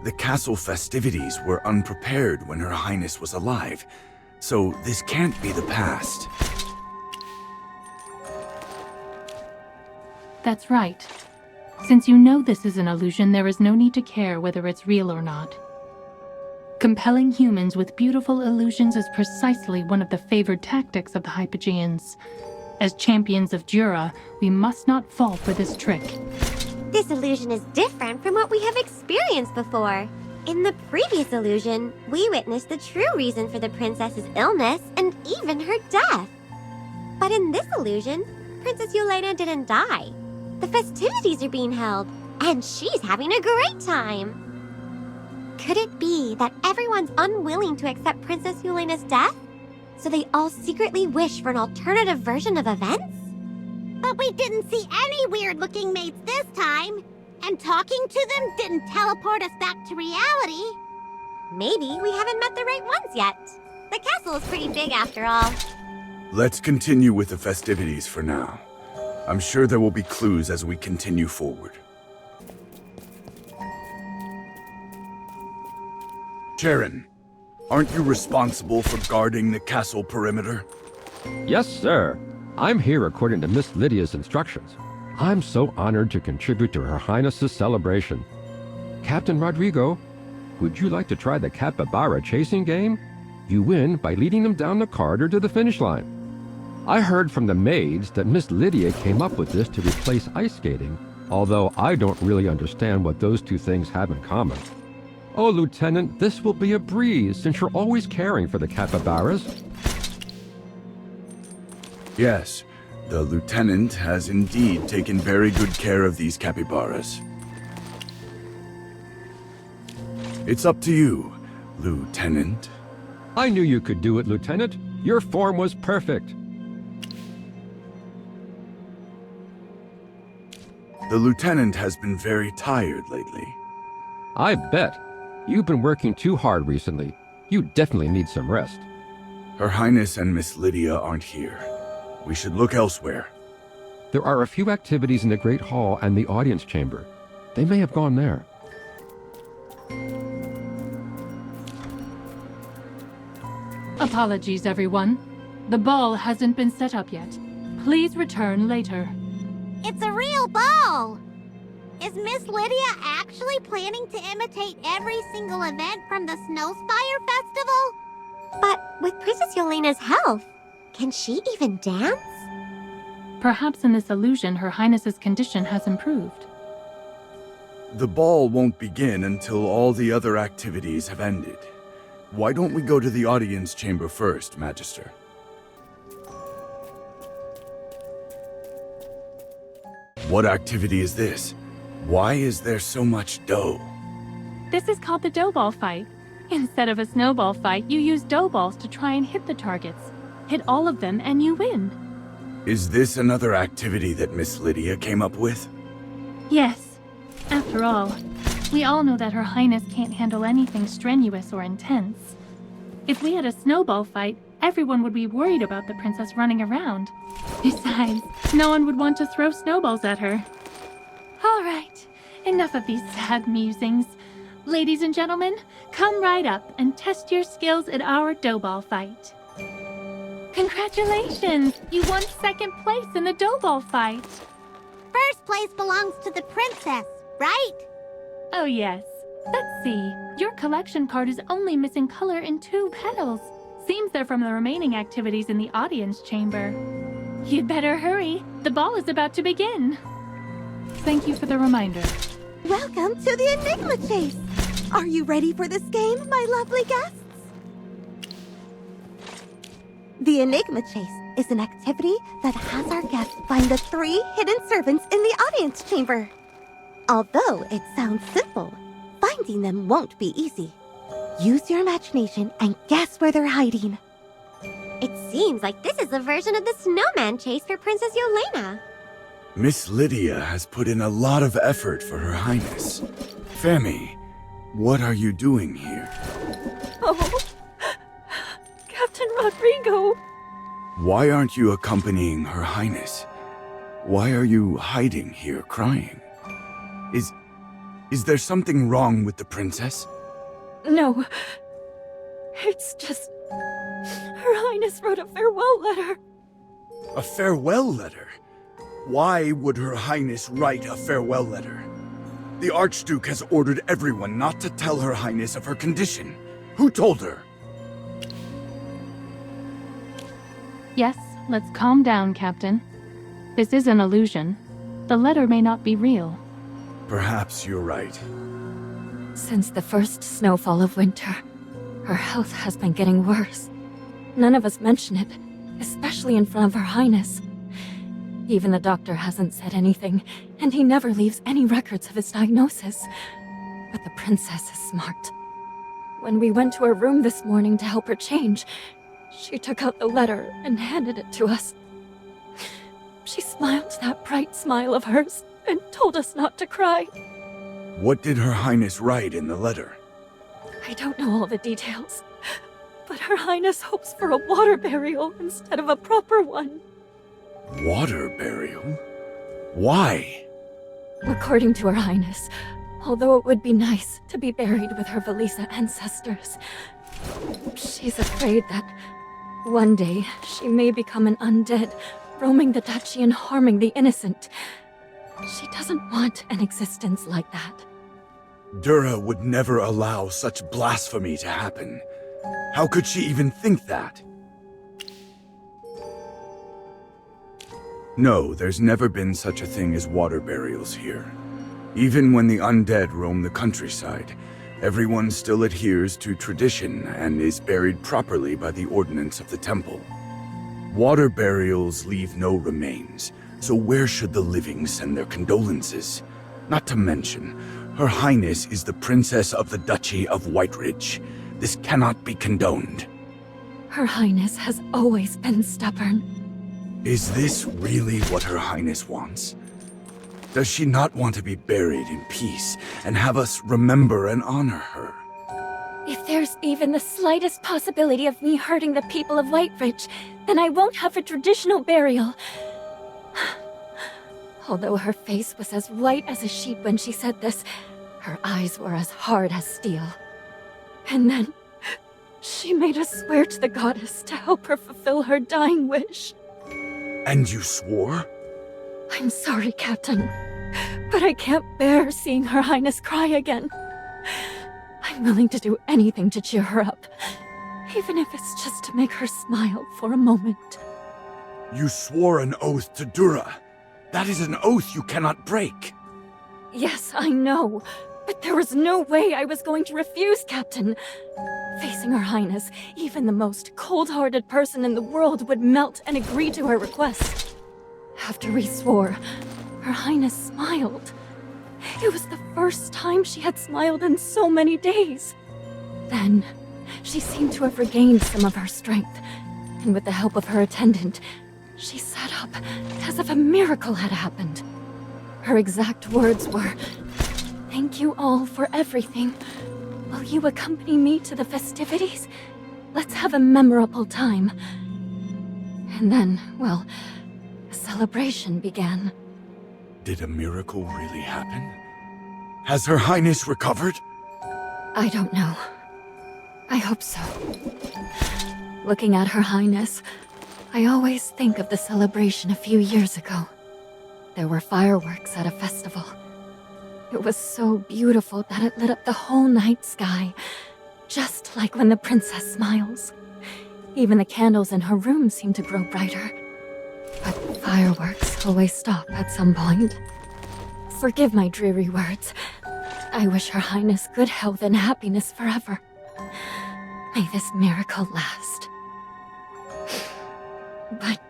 The castle festivities were unprepared when Her Highness was alive, so this can't be the past. That's right. Since you know this is an illusion, there is no need to care whether it's real or not. Compelling humans with beautiful illusions is precisely one of the favored tactics of the Hypogeans. As champions of Jura, we must not fall for this trick. This illusion is different from what we have experienced before. In the previous illusion, we witnessed the true reason for the princess's illness and even her death. But in this illusion, Princess Yolena didn't die. The festivities are being held, and she's having a great time. Could it be that everyone's unwilling to accept Princess Yolena's death? So they all secretly wish for an alternative version of events? But we didn't see any weird-looking mates this time. And talking to them didn't teleport us back to reality. Maybe we haven't met the right ones yet. The castle is pretty big after all. Let's continue with the festivities for now. I'm sure there will be clues as we continue forward. Charon, aren't you responsible for guarding the castle perimeter? Yes, sir. I'm here according to Miss Lydia's instructions. I'm so honored to contribute to Her Highness's celebration. Captain Rodrigo, would you like to try the capybara chasing game? You win by leading them down the corridor to the finish line. I heard from the maids that Miss Lydia came up with this to replace ice skating, although I don't really understand what those two things have in common. Oh, Lieutenant, this will be a breeze since you're always caring for the capybaras. Yes, the Lieutenant has indeed taken very good care of these capybaras. It's up to you, Lieutenant. I knew you could do it, Lieutenant. Your form was perfect. The Lieutenant has been very tired lately. I bet. You've been working too hard recently. You definitely need some rest. Her Highness and Miss Lydia aren't here. We should look elsewhere. There are a few activities in the Great Hall and the audience chamber. They may have gone there. Apologies, everyone. The ball hasn't been set up yet. Please return later. It's a real ball! Is Miss Lydia actually planning to imitate every single event from the Snowspire Festival? But with Princess Yolena's health, can she even dance? Perhaps in this illusion, Her Highness's condition has improved. The ball won't begin until all the other activities have ended. Why don't we go to the audience chamber first, Magister? What activity is this? Why is there so much dough? This is called the dough ball fight. Instead of a snowball fight, you use dough balls to try and hit the targets. Hit all of them and you win. Is this another activity that Miss Lydia came up with? Yes. After all, we all know that Her Highness can't handle anything strenuous or intense. If we had a snowball fight, everyone would be worried about the princess running around. Besides, no one would want to throw snowballs at her. All right, enough of these sad musings. Ladies and gentlemen, come right up and test your skills at our dough ball fight. Congratulations! You won second place in the dough ball fight. First place belongs to the princess, right? Oh yes. Let's see. Your collection card is only missing color in 2 petals. Seems they're from the remaining activities in the audience chamber. You'd better hurry. The ball is about to begin. Thank you for the reminder. Welcome to the Enigma Chase! Are you ready for this game, my lovely guests? The Enigma Chase is an activity that has our guests find the 3 hidden servants in the audience chamber. Although it sounds simple, finding them won't be easy. Use your imagination and guess where they're hiding. It seems like this is a version of the snowman chase for Princess Yolena. Miss Lydia has put in a lot of effort for Her Highness. Femi, what are you doing here? Oh, Captain Rodrigo! Why aren't you accompanying Her Highness? Why are you hiding here crying? Is there something wrong with the princess? No. It's just... Her Highness wrote a farewell letter. A farewell letter? Why would Her Highness write a farewell letter? The Archduke has ordered everyone not to tell Her Highness of her condition. Who told her? Yes, let's calm down, Captain. This is an illusion. The letter may not be real. Perhaps you're right. Since the first snowfall of winter, her health has been getting worse. None of us mention it, especially in front of Her Highness. Even the doctor hasn't said anything, and he never leaves any records of his diagnosis. But the princess is smart. When we went to her room this morning to help her change, she took out the letter and handed it to us. She smiled that bright smile of hers and told us not to cry. What did Her Highness write in the letter? I don't know all the details, but Her Highness hopes for a water burial instead of a proper one. Water burial? Why? According to Her Highness, although it would be nice to be buried with her Velisa ancestors, she's afraid that one day she may become an undead, roaming the duchy and harming the innocent. She doesn't want an existence like that. Dura would never allow such blasphemy to happen. How could she even think that? No, there's never been such a thing as water burials here. Even when the undead roam the countryside, everyone still adheres to tradition and is buried properly by the ordinance of the temple. Water burials leave no remains, so where should the living send their condolences? Not to mention, Her Highness is the Princess of the Duchy of Whiteridge. This cannot be condoned. Her Highness has always been stubborn. Is this really what Her Highness wants? Does she not want to be buried in peace and have us remember and honor her? If there's even the slightest possibility of me hurting the people of Whiteridge, then I won't have a traditional burial. Although her face was as white as a sheet when she said this, her eyes were as hard as steel. And then, she made us swear to the goddess to help her fulfill her dying wish. And you swore? I'm sorry, Captain, but I can't bear seeing Her Highness cry again. I'm willing to do anything to cheer her up, even if it's just to make her smile for a moment. You swore an oath to Dura. That is an oath you cannot break. Yes, I know, but there was no way I was going to refuse, Captain. Facing Her Highness, even the most cold-hearted person in the world would melt and agree to her request. After we swore, Her Highness smiled. It was the first time she had smiled in so many days. Then, she seemed to have regained some of her strength, and with the help of her attendant, she sat up as if a miracle had happened. Her exact words were, "Thank you all for everything. Will you accompany me to the festivities? Let's have a memorable time." And then, well, a celebration began. Did a miracle really happen? Has Her Highness recovered? I don't know. I hope so. Looking at Her Highness, I always think of the celebration a few years ago. There were fireworks at a festival. It was so beautiful that it lit up the whole night sky, just like when the princess smiles. Even the candles in her room seemed to grow brighter. But fireworks always stop at some point. Forgive my dreary words. I wish Her Highness good health and happiness forever. May this miracle last. But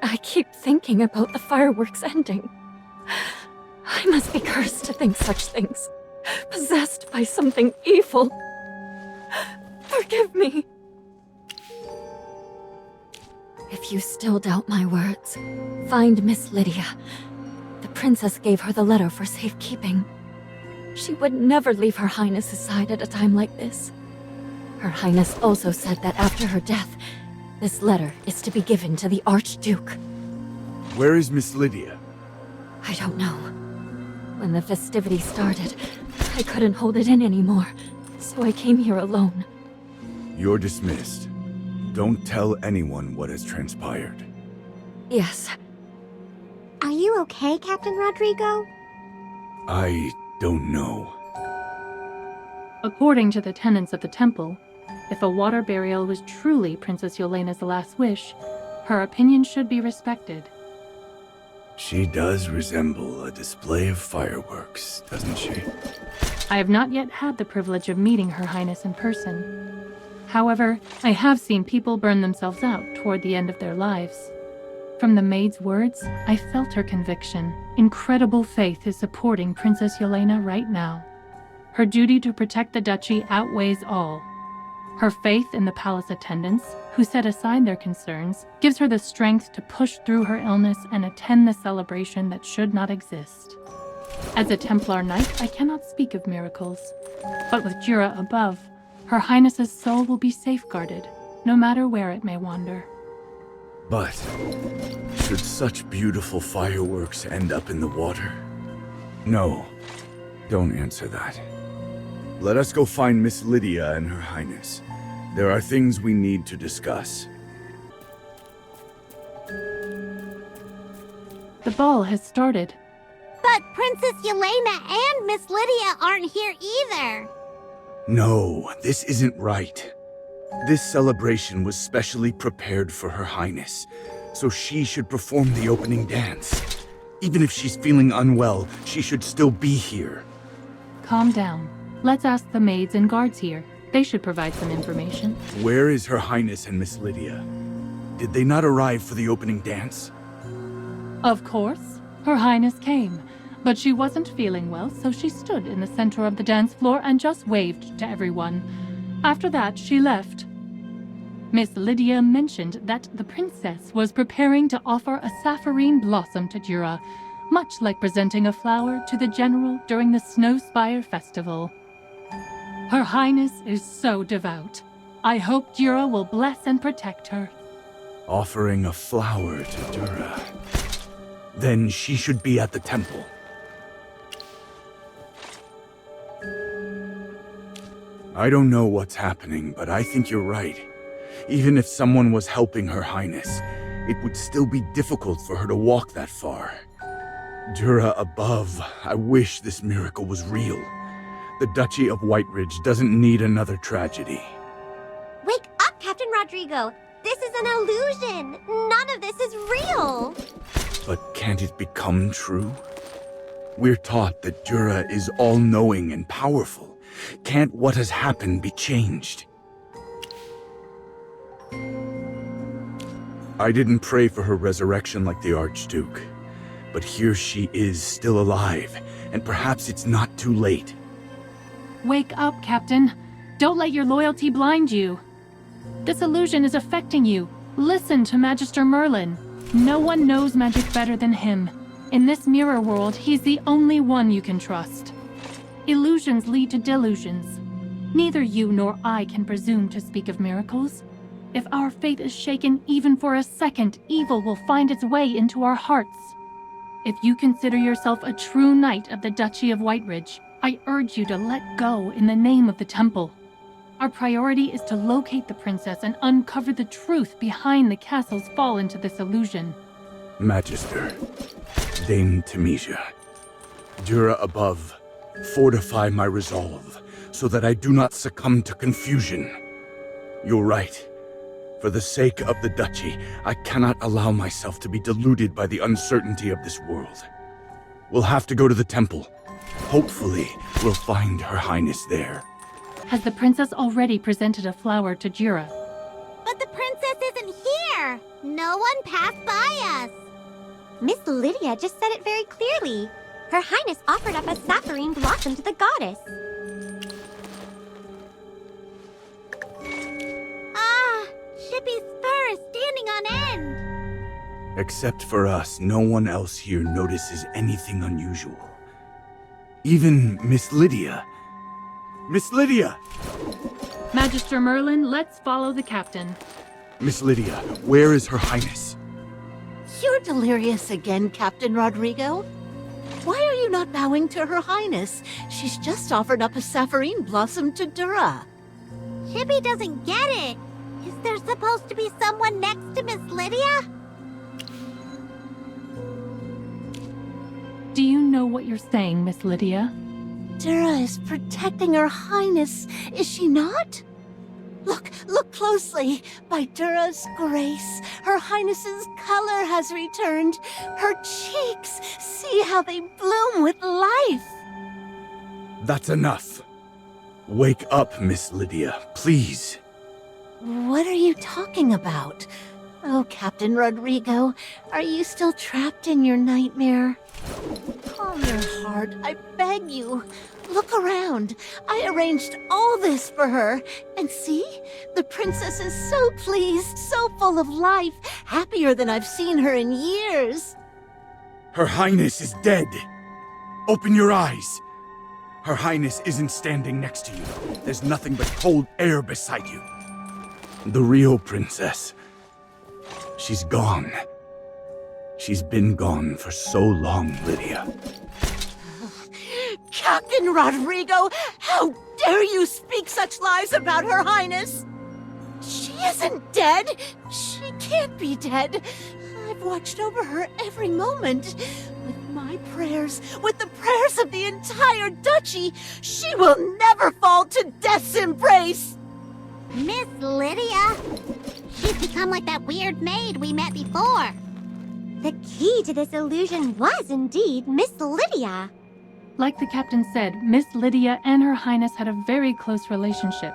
I keep thinking about the fireworks ending. I must be cursed to think such things. Possessed by something evil. Forgive me. If you still doubt my words, find Miss Lydia. The princess gave her the letter for safekeeping. She would never leave Her Highness's side at a time like this. Her Highness also said that after her death, this letter is to be given to the Archduke. Where is Miss Lydia? I don't know. When the festivities started, I couldn't hold it in anymore, so I came here alone. You're dismissed. Don't tell anyone what has transpired. Yes. Are you okay, Captain Rodrigo? I don't know. According to the tenets of the temple, if a water burial was truly Princess Yolena's last wish, her opinion should be respected. She does resemble a display of fireworks, doesn't she? I have not yet had the privilege of meeting Her Highness in person. However, I have seen people burn themselves out toward the end of their lives. From the maid's words, I felt her conviction. Incredible faith is supporting Princess Yolena right now. Her duty to protect the duchy outweighs all. Her faith in the palace attendants, who set aside their concerns, gives her the strength to push through her illness and attend the celebration that should not exist. As a Templar Knight, I cannot speak of miracles. But with Jura above, Her Highness's soul will be safeguarded, no matter where it may wander. But should such beautiful fireworks end up in the water? No, don't answer that. Let us go find Miss Lydia and Her Highness. There are things we need to discuss. The ball has started. But Princess Yolena and Miss Lydia aren't here either. No, this isn't right. This celebration was specially prepared for Her Highness, so she should perform the opening dance. Even if she's feeling unwell, she should still be here. Calm down. Let's ask the maids and guards here. They should provide some information. Where is Her Highness and Miss Lydia? Did they not arrive for the opening dance? Of course. Her Highness came. But she wasn't feeling well, so she stood in the center of the dance floor and just waved to everyone. After that, she left. Miss Lydia mentioned that the princess was preparing to offer a sapphirine blossom to Jura, much like presenting a flower to the general during the Snowspire festival. Her Highness is so devout. I hope Jura will bless and protect her. Offering a flower to Jura. Then she should be at the temple. I don't know what's happening, but I think you're right. Even if someone was helping Her Highness, it would still be difficult for her to walk that far. Jura above, I wish this miracle was real. The Duchy of Whiteridge doesn't need another tragedy. Wake up, Captain Rodrigo! This is an illusion! None of this is real! But can't it become true? We're taught that Jura is all-knowing and powerful. Can't what has happened be changed? I didn't pray for her resurrection like the Archduke. But here she is, still alive, and perhaps it's not too late. Wake up, Captain. Don't let your loyalty blind you. This illusion is affecting you. Listen to Magister Merlin. No one knows magic better than him. In this mirror world, he's the only one you can trust. Illusions lead to delusions. Neither you nor I can presume to speak of miracles. If our faith is shaken even for a second, evil will find its way into our hearts. If you consider yourself a true knight of the Duchy of Whiteridge, I urge you to let go in the name of the temple. Our priority is to locate the princess and uncover the truth behind the castle's fall into this illusion. Magister, Dame Temesia, Jura above, fortify my resolve, so that I do not succumb to confusion. You're right. For the sake of the Duchy, I cannot allow myself to be deluded by the uncertainty of this world. We'll have to go to the temple. Hopefully, we'll find Her Highness there. Has the princess already presented a flower to Jura? But the princess isn't here! No one passed by us! Miss Lydia just said it very clearly. Her Highness offered up a sapphirine blossom to the goddess. Ah, Shippy's fur is standing on end! Except for us, no one else here notices anything unusual. Even Miss Lydia. Miss Lydia! Magister Merlin, let's follow the captain. Miss Lydia, where is Her Highness? You're delirious again, Captain Rodrigo. Why are you not bowing to Her Highness? She's just offered up a sapphirine blossom to Dura. Chippy doesn't get it. Is there supposed to be someone next to Miss Lydia? Do you know what you're saying, Miss Lydia? Dura is protecting Her Highness, is she not? Look closely. By Dura's grace, Her Highness's color has returned. Her cheeks, see how they bloom with life. That's enough. Wake up, Miss Lydia, please. What are you talking about? Oh, Captain Rodrigo, are you still trapped in your nightmare? Calm your heart, I beg you. Look around. I arranged all this for her. And see? The princess is so pleased, so full of life, happier than I've seen her in years. Her Highness is dead. Open your eyes. Her Highness isn't standing next to you. There's nothing but cold air beside you. The real princess. She's gone. She's been gone for so long, Lydia. Captain Rodrigo, how dare you speak such lies about Her Highness? She isn't dead. She can't be dead. I've watched over her every moment. With my prayers, with the prayers of the entire duchy, she will never fall to death's embrace. Miss Lydia? She's become like that weird maid we met before. The key to this illusion was indeed Miss Lydia. Like the captain said, Miss Lydia and Her Highness had a very close relationship.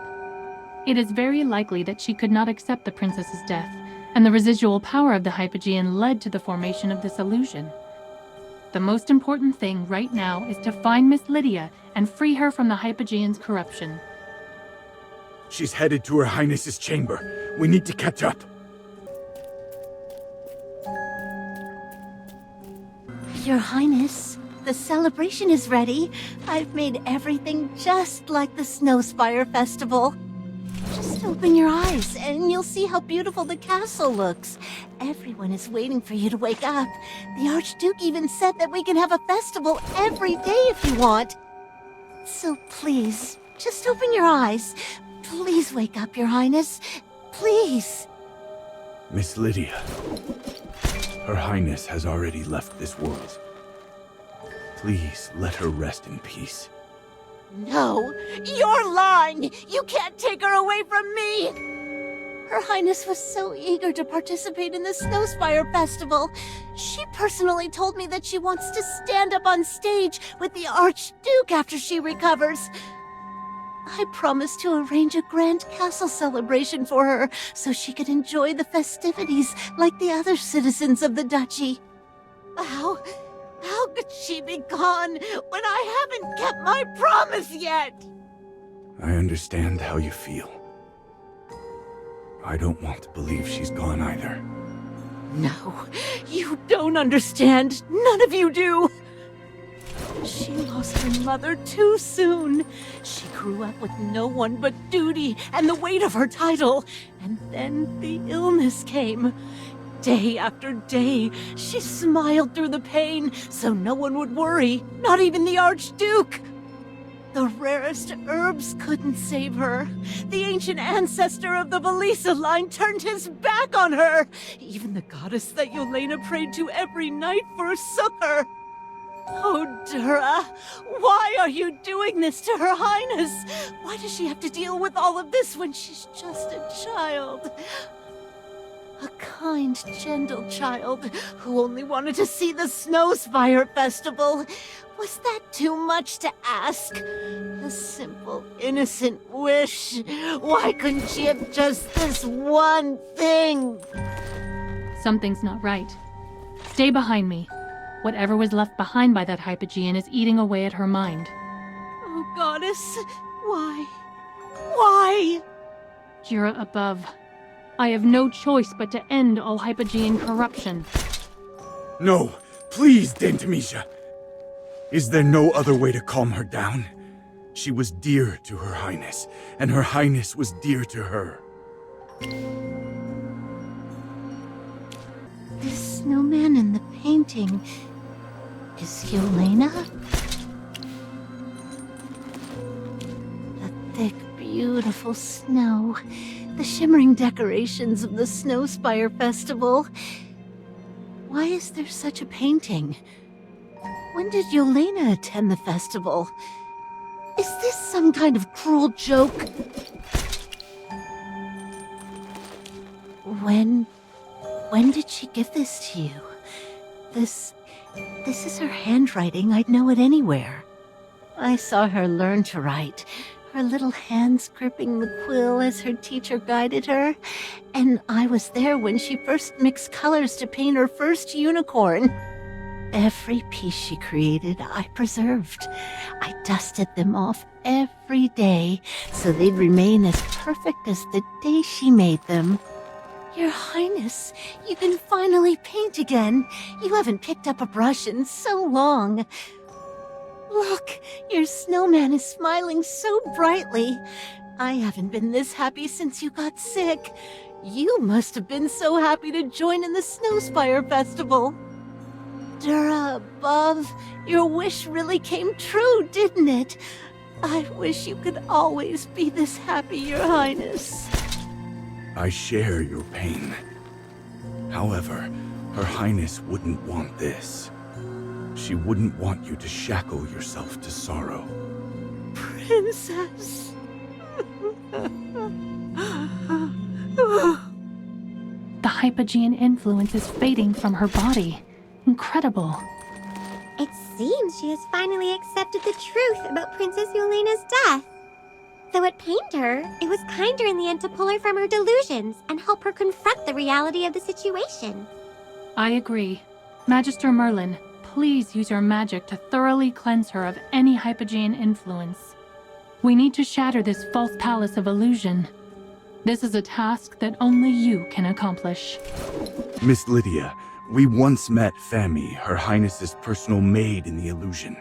It is very likely that she could not accept the princess's death, and the residual power of the Hypogean led to the formation of this illusion. The most important thing right now is to find Miss Lydia and free her from the Hypogean's corruption. She's headed to Her Highness's chamber. We need to catch up. Your Highness, the celebration is ready. I've made everything just like the Snowspire Festival. Just open your eyes and you'll see how beautiful the castle looks. Everyone is waiting for you to wake up. The Archduke even said that we can have a festival every day if you want. So please, just open your eyes. Please wake up, Your Highness. Please. Miss Lydia. Her Highness has already left this world. Please let her rest in peace. No, you're lying! You can't take her away from me! Her Highness was so eager to participate in the Snowspire Festival. She personally told me that she wants to stand up on stage with the Archduke after she recovers. I promised to arrange a grand castle celebration for her so she could enjoy the festivities like the other citizens of the duchy. How could she be gone when I haven't kept my promise yet? I understand how you feel. I don't want to believe she's gone either. No, you don't understand. None of you do. She lost her mother too soon. She grew up with no one but duty and the weight of her title. And then the illness came. Day after day, she smiled through the pain so no one would worry, not even the Archduke. The rarest herbs couldn't save her. The ancient ancestor of the Valisa line turned his back on her. Even the goddess that Yolena prayed to every night forsook her. Oh, Dura, why are you doing this to Her Highness? Why does she have to deal with all of this when she's just a child? A kind, gentle child who only wanted to see the Snowspire Festival. Was that too much to ask? A simple, innocent wish. Why couldn't she have just this one thing? Something's not right. Stay behind me. Whatever was left behind by that Hypogean is eating away at her mind. Oh, Goddess, why? Why? Jura above. I have no choice but to end all Hypogean corruption. No, please, Dame Tamisha. Is there no other way to calm her down? She was dear to Her Highness, and Her Highness was dear to her. The snowman in the painting is Yolena? The thick, beautiful snow, the shimmering decorations of the Snowspire Festival. Why is there such a painting? When did Yolena attend the festival? Is this some kind of cruel joke? When did she give this to you? This is her handwriting. I'd know it anywhere. I saw her learn to write, her little hands gripping the quill as her teacher guided her. And I was there when she first mixed colors to paint her first unicorn. Every piece she created, I preserved. I dusted them off every day so they'd remain as perfect as the day she made them. Your Highness, you can finally paint again. You haven't picked up a brush in so long. Look, your snowman is smiling so brightly. I haven't been this happy since you got sick. You must have been so happy to join in the Snowspire Festival. Dura above, your wish really came true, didn't it? I wish you could always be this happy, Your Highness. I share your pain. However, Her Highness wouldn't want this. She wouldn't want you to shackle yourself to sorrow. Princess. The Hypogean influence is fading from her body. Incredible. It seems she has finally accepted the truth about Princess Yolena's death. Though it pained her, it was kinder in the end to pull her from her delusions and help her confront the reality of the situation. I agree. Magister Merlin, please use your magic to thoroughly cleanse her of any Hypogean influence. We need to shatter this false palace of illusion. This is a task that only you can accomplish. Miss Lydia, we once met Fami, Her Highness's personal maid in the illusion.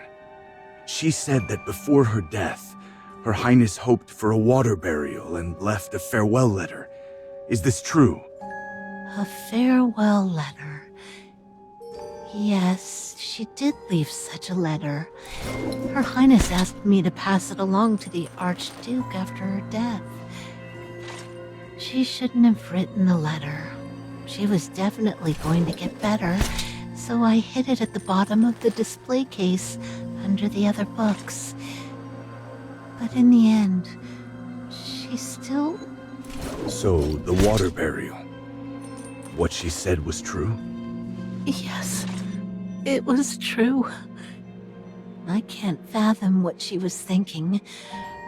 She said that before her death, Her Highness hoped for a water burial and left a farewell letter. Is this true? A farewell letter. Yes, she did leave such a letter. Her Highness asked me to pass it along to the Archduke after her death. She shouldn't have written the letter. She was definitely going to get better, so I hid it at the bottom of the display case under the other books. But in the end, she still... So, the water burial. What she said was true? Yes, it was true. I can't fathom what she was thinking.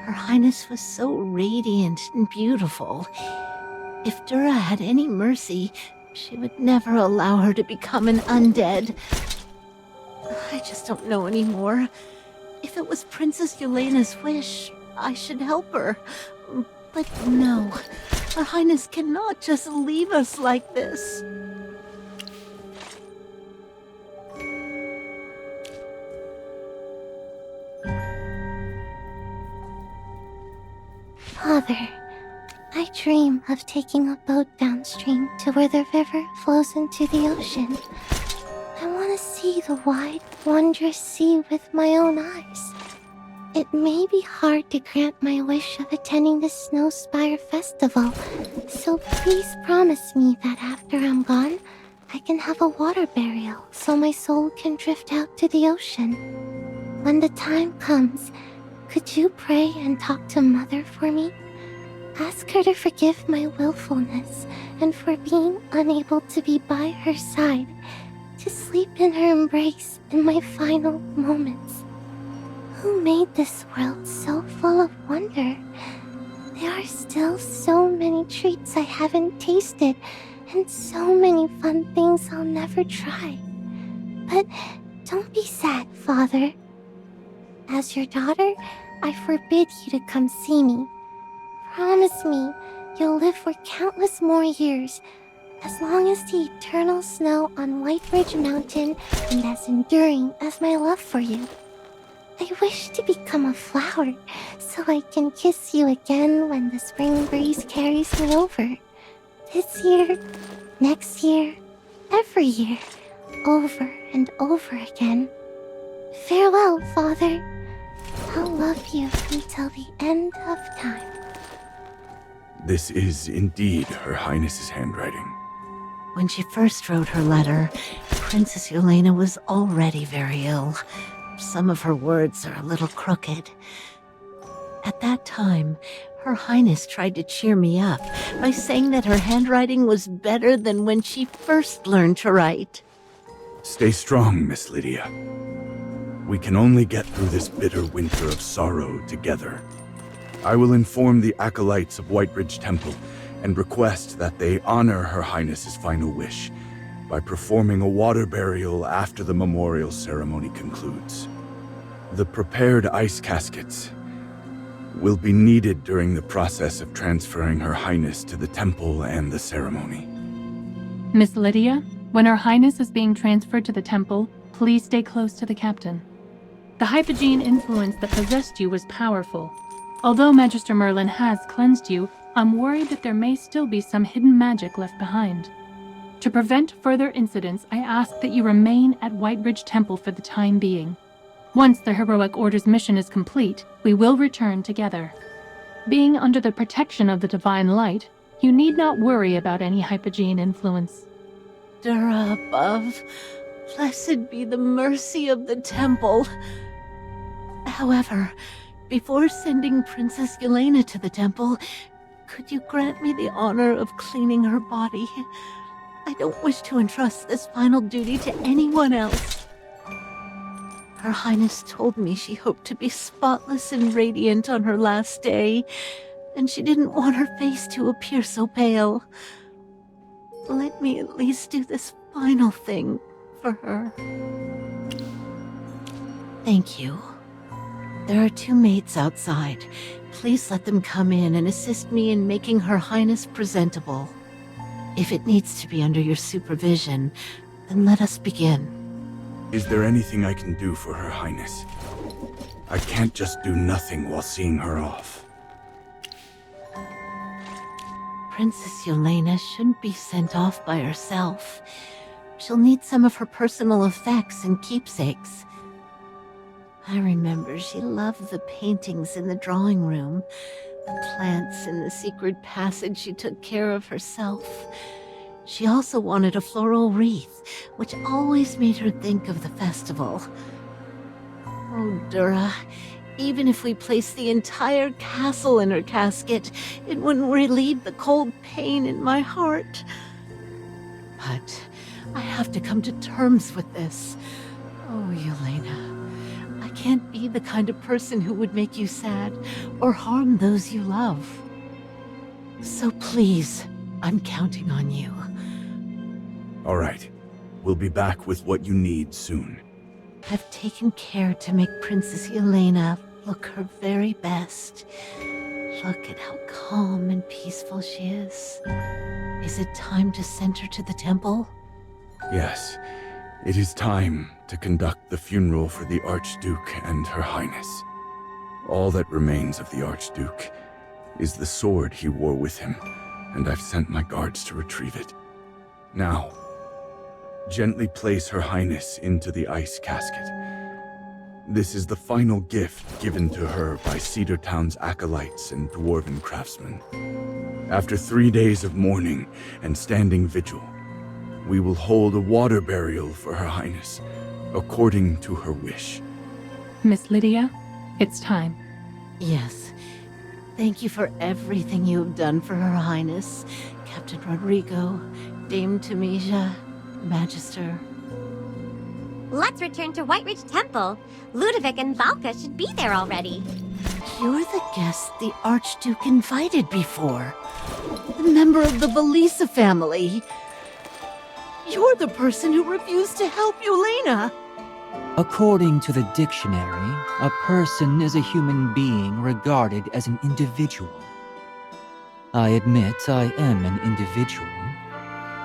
Her Highness was so radiant and beautiful. If Dura had any mercy, she would never allow her to become an undead. I just don't know anymore. If it was Princess Yolena's wish, I should help her. But no, Her Highness cannot just leave us like this. Father, I dream of taking a boat downstream to where the river flows into the ocean. I want to see the wide, wondrous sea with my own eyes. It may be hard to grant my wish of attending the Snowspire Festival, so please promise me that after I'm gone, I can have a water burial so my soul can drift out to the ocean. When the time comes, could you pray and talk to Mother for me? Ask her to forgive my willfulness and for being unable to be by her side, to sleep in her embrace in my final moments. Who made this world so full of wonder? There are still so many treats I haven't tasted, and so many fun things I'll never try. But don't be sad, Father. As your daughter, I forbid you to come see me. Promise me you'll live for countless more years, as long as the eternal snow on White Ridge Mountain and as enduring as my love for you. I wish to become a flower so I can kiss you again when the spring breeze carries me over. This year, next year, every year, over and over again. Farewell, Father. I'll love you until the end of time. This is indeed Her Highness's handwriting. When she first wrote her letter, Princess Yolena was already very ill. Some of her words are a little crooked. At that time, Her Highness tried to cheer me up by saying that her handwriting was better than when she first learned to write. Stay strong, Miss Lydia. We can only get through this bitter winter of sorrow together. I will inform the acolytes of Whiteridge Temple and request that they honor Her Highness's final wish by performing a water burial after the memorial ceremony concludes. The prepared ice caskets will be needed during the process of transferring Her Highness to the temple and the ceremony. Miss Lydia, when Her Highness is being transferred to the temple, please stay close to the captain. The hypogene influence that possessed you was powerful. Although Magister Merlin has cleansed you, I'm worried that there may still be some hidden magic left behind. To prevent further incidents, I ask that you remain at Whiteridge Temple for the time being. Once the Heroic Order's mission is complete, we will return together. Being under the protection of the Divine Light, you need not worry about any hypogene influence. Dura above, blessed be the mercy of the temple. However, before sending Princess Yolena to the temple, could you grant me the honor of cleaning her body? I don't wish to entrust this final duty to anyone else. Her Highness told me she hoped to be spotless and radiant on her last day, and she didn't want her face to appear so pale. Let me at least do this final thing for her. Thank you. There are 2 maids outside. Please let them come in and assist me in making Her Highness presentable. If it needs to be under your supervision, then let us begin. Is there anything I can do for Her Highness? I can't just do nothing while seeing her off. Princess Yolena shouldn't be sent off by herself. She'll need some of her personal effects and keepsakes. I remember she loved the paintings in the drawing room, the plants in the secret passage she took care of herself. She also wanted a floral wreath, which always made her think of the festival. Oh, Dura, even if we placed the entire castle in her casket, it wouldn't relieve the cold pain in my heart. But I have to come to terms with this. Oh, Yolena, I can't be the kind of person who would make you sad or harm those you love. So please, I'm counting on you. All right. We'll be back with what you need soon. I've taken care to make Princess Yolena look her very best. Look at how calm and peaceful she is. Is it time to send her to the temple? Yes. It is time to conduct the funeral for the Archduke and Her Highness. All that remains of the Archduke is the sword he wore with him, and I've sent my guards to retrieve it. Now, gently place Her Highness into the ice casket. This is the final gift given to her by Cedar Town's acolytes and dwarven craftsmen. After 3 days of mourning and standing vigil, we will hold a water burial for Her Highness, according to her wish. Miss Lydia, it's time. Yes. Thank you for everything you have done for Her Highness, Captain Rodrigo, Dame Tamesia, Magister. Let's return to Whiteridge Temple. Ludovic and Valka should be there already. You're the guest the Archduke invited before. A member of the Valisa family. You're the person who refused to help Yolena. According to the dictionary, a person is a human being regarded as an individual. I admit I am an individual,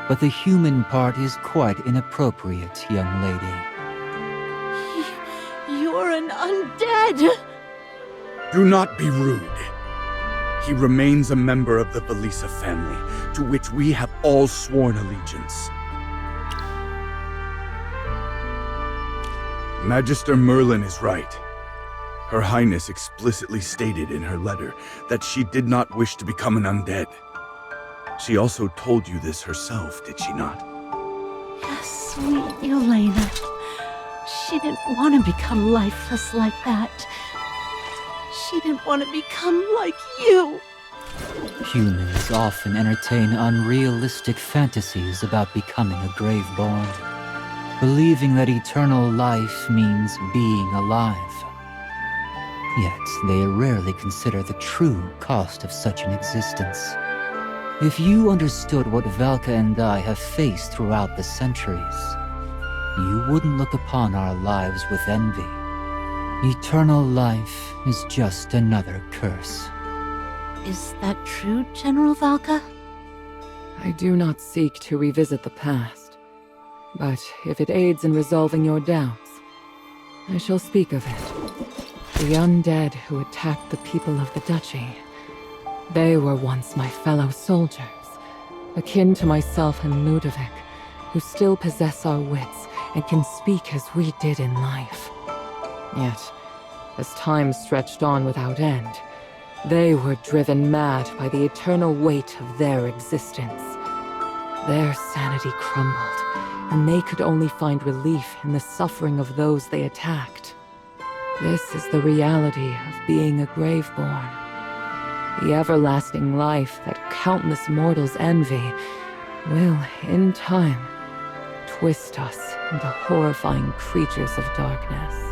but the human part is quite inappropriate, young lady. You're an undead! Do not be rude. He remains a member of the Valisa family, to which we have all sworn allegiance. Magister Merlin is right. Her Highness explicitly stated in her letter that she did not wish to become an undead. She also told you this herself, did she not? Yes, sweet Yolena. She didn't want to become lifeless like that. She didn't want to become like you. Humans often entertain unrealistic fantasies about becoming a Graveborn, believing that eternal life means being alive. Yet they rarely consider the true cost of such an existence. If you understood what Valka and I have faced throughout the centuries, you wouldn't look upon our lives with envy. Eternal life is just another curse. Is that true, General Valka? I do not seek to revisit the past, but if it aids in resolving your doubts, I shall speak of it. The undead who attacked the people of the Duchy. They were once my fellow soldiers, akin to myself and Ludovic, who still possess our wits and can speak as we did in life. Yet, as time stretched on without end, they were driven mad by the eternal weight of their existence. Their sanity crumbled, and they could only find relief in the suffering of those they attacked. This is the reality of being a Graveborn. The everlasting life that countless mortals envy will, in time, twist us into horrifying creatures of darkness.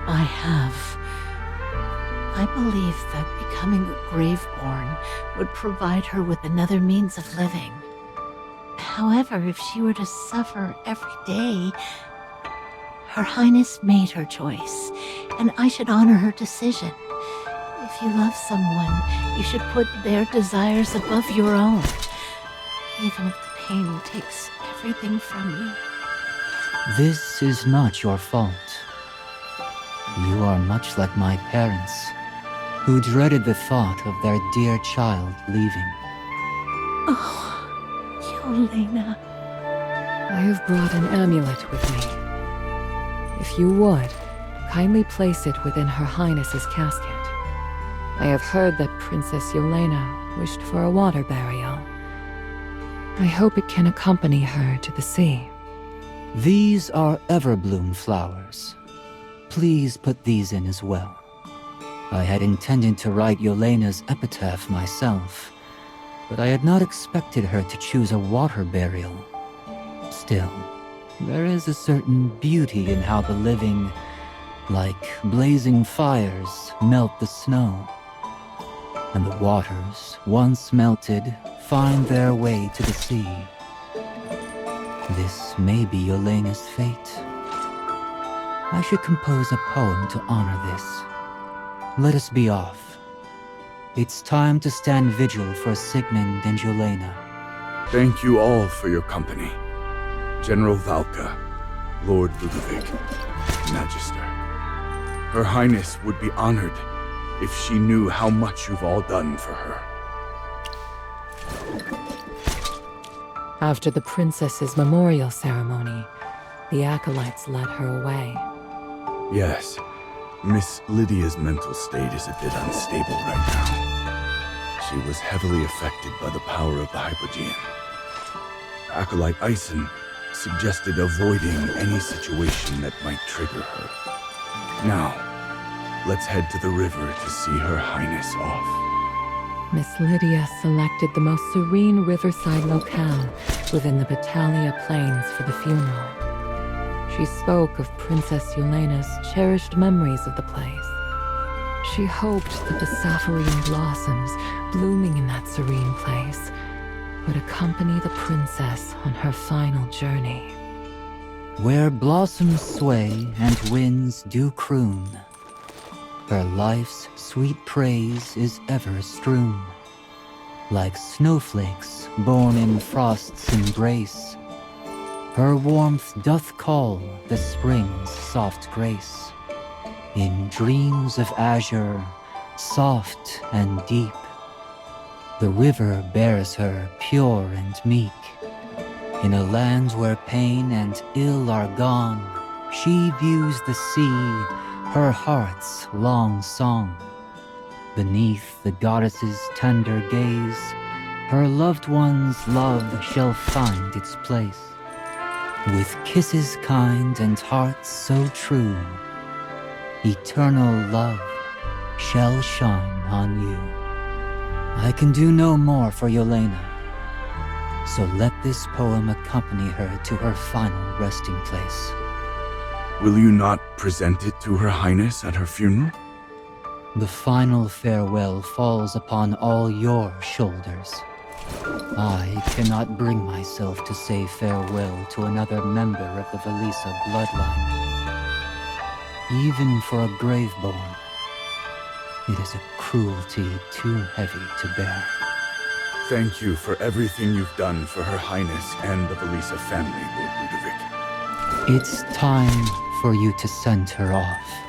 I have. I believe that becoming a Graveborn would provide her with another means of living. However, if she were to suffer every day, Her Highness made her choice, and I should honor her decision. If you love someone, you should put their desires above your own, even if the pain takes everything from you. This is not your fault. You are much like my parents, who dreaded the thought of their dear child leaving. Oh, Yolena. I have brought an amulet with me. If you would, kindly place it within Her Highness's casket. I have heard that Princess Yolena wished for a water burial. I hope it can accompany her to the sea. These are everbloom flowers. Please put these in as well. I had intended to write Yolena's epitaph myself, but I had not expected her to choose a water burial. Still, there is a certain beauty in how the living, like blazing fires, melt the snow. And the waters, once melted, find their way to the sea. This may be Yolena's fate. I should compose a poem to honor this. Let us be off. It's time to stand vigil for Sigmund and Yolena. Thank you all for your company. General Valka, Lord Ludovic, Magister. Her Highness would be honored if she knew how much you've all done for her. After the princess's memorial ceremony, the acolytes led her away. Yes, Miss Lydia's mental state is a bit unstable right now. She was heavily affected by the power of the Hypogean. Acolyte Ison suggested avoiding any situation that might trigger her. Now, let's head to the river to see Her Highness off. Miss Lydia selected the most serene riverside locale within the Battalia Plains for the funeral. She spoke of Princess Yolena's cherished memories of the place. She hoped that the sapphirine blossoms blooming in that serene place would accompany the princess on her final journey. Where blossoms sway and winds do croon, her life's sweet praise is ever strewn. Like snowflakes born in frost's embrace, Her warmth doth call the spring's soft grace. In dreams of azure, soft and deep, the river bears her pure and meek. In a land where pain and ill are gone, she views the sea, her heart's long song. Beneath the goddess's tender gaze, her loved one's love shall find its place. With kisses kind and hearts so true, eternal love shall shine on you. I can do no more for Yolena, so let this poem accompany her to her final resting place. Will you not present it to Her Highness at her funeral? The final farewell falls upon all your shoulders. I cannot bring myself to say farewell to another member of the Velisa bloodline. Even for a graveborn, it is a cruelty too heavy to bear. Thank you for everything you've done for Her Highness and the Velisa family, Lord Ludovic. It's time for you to send her off.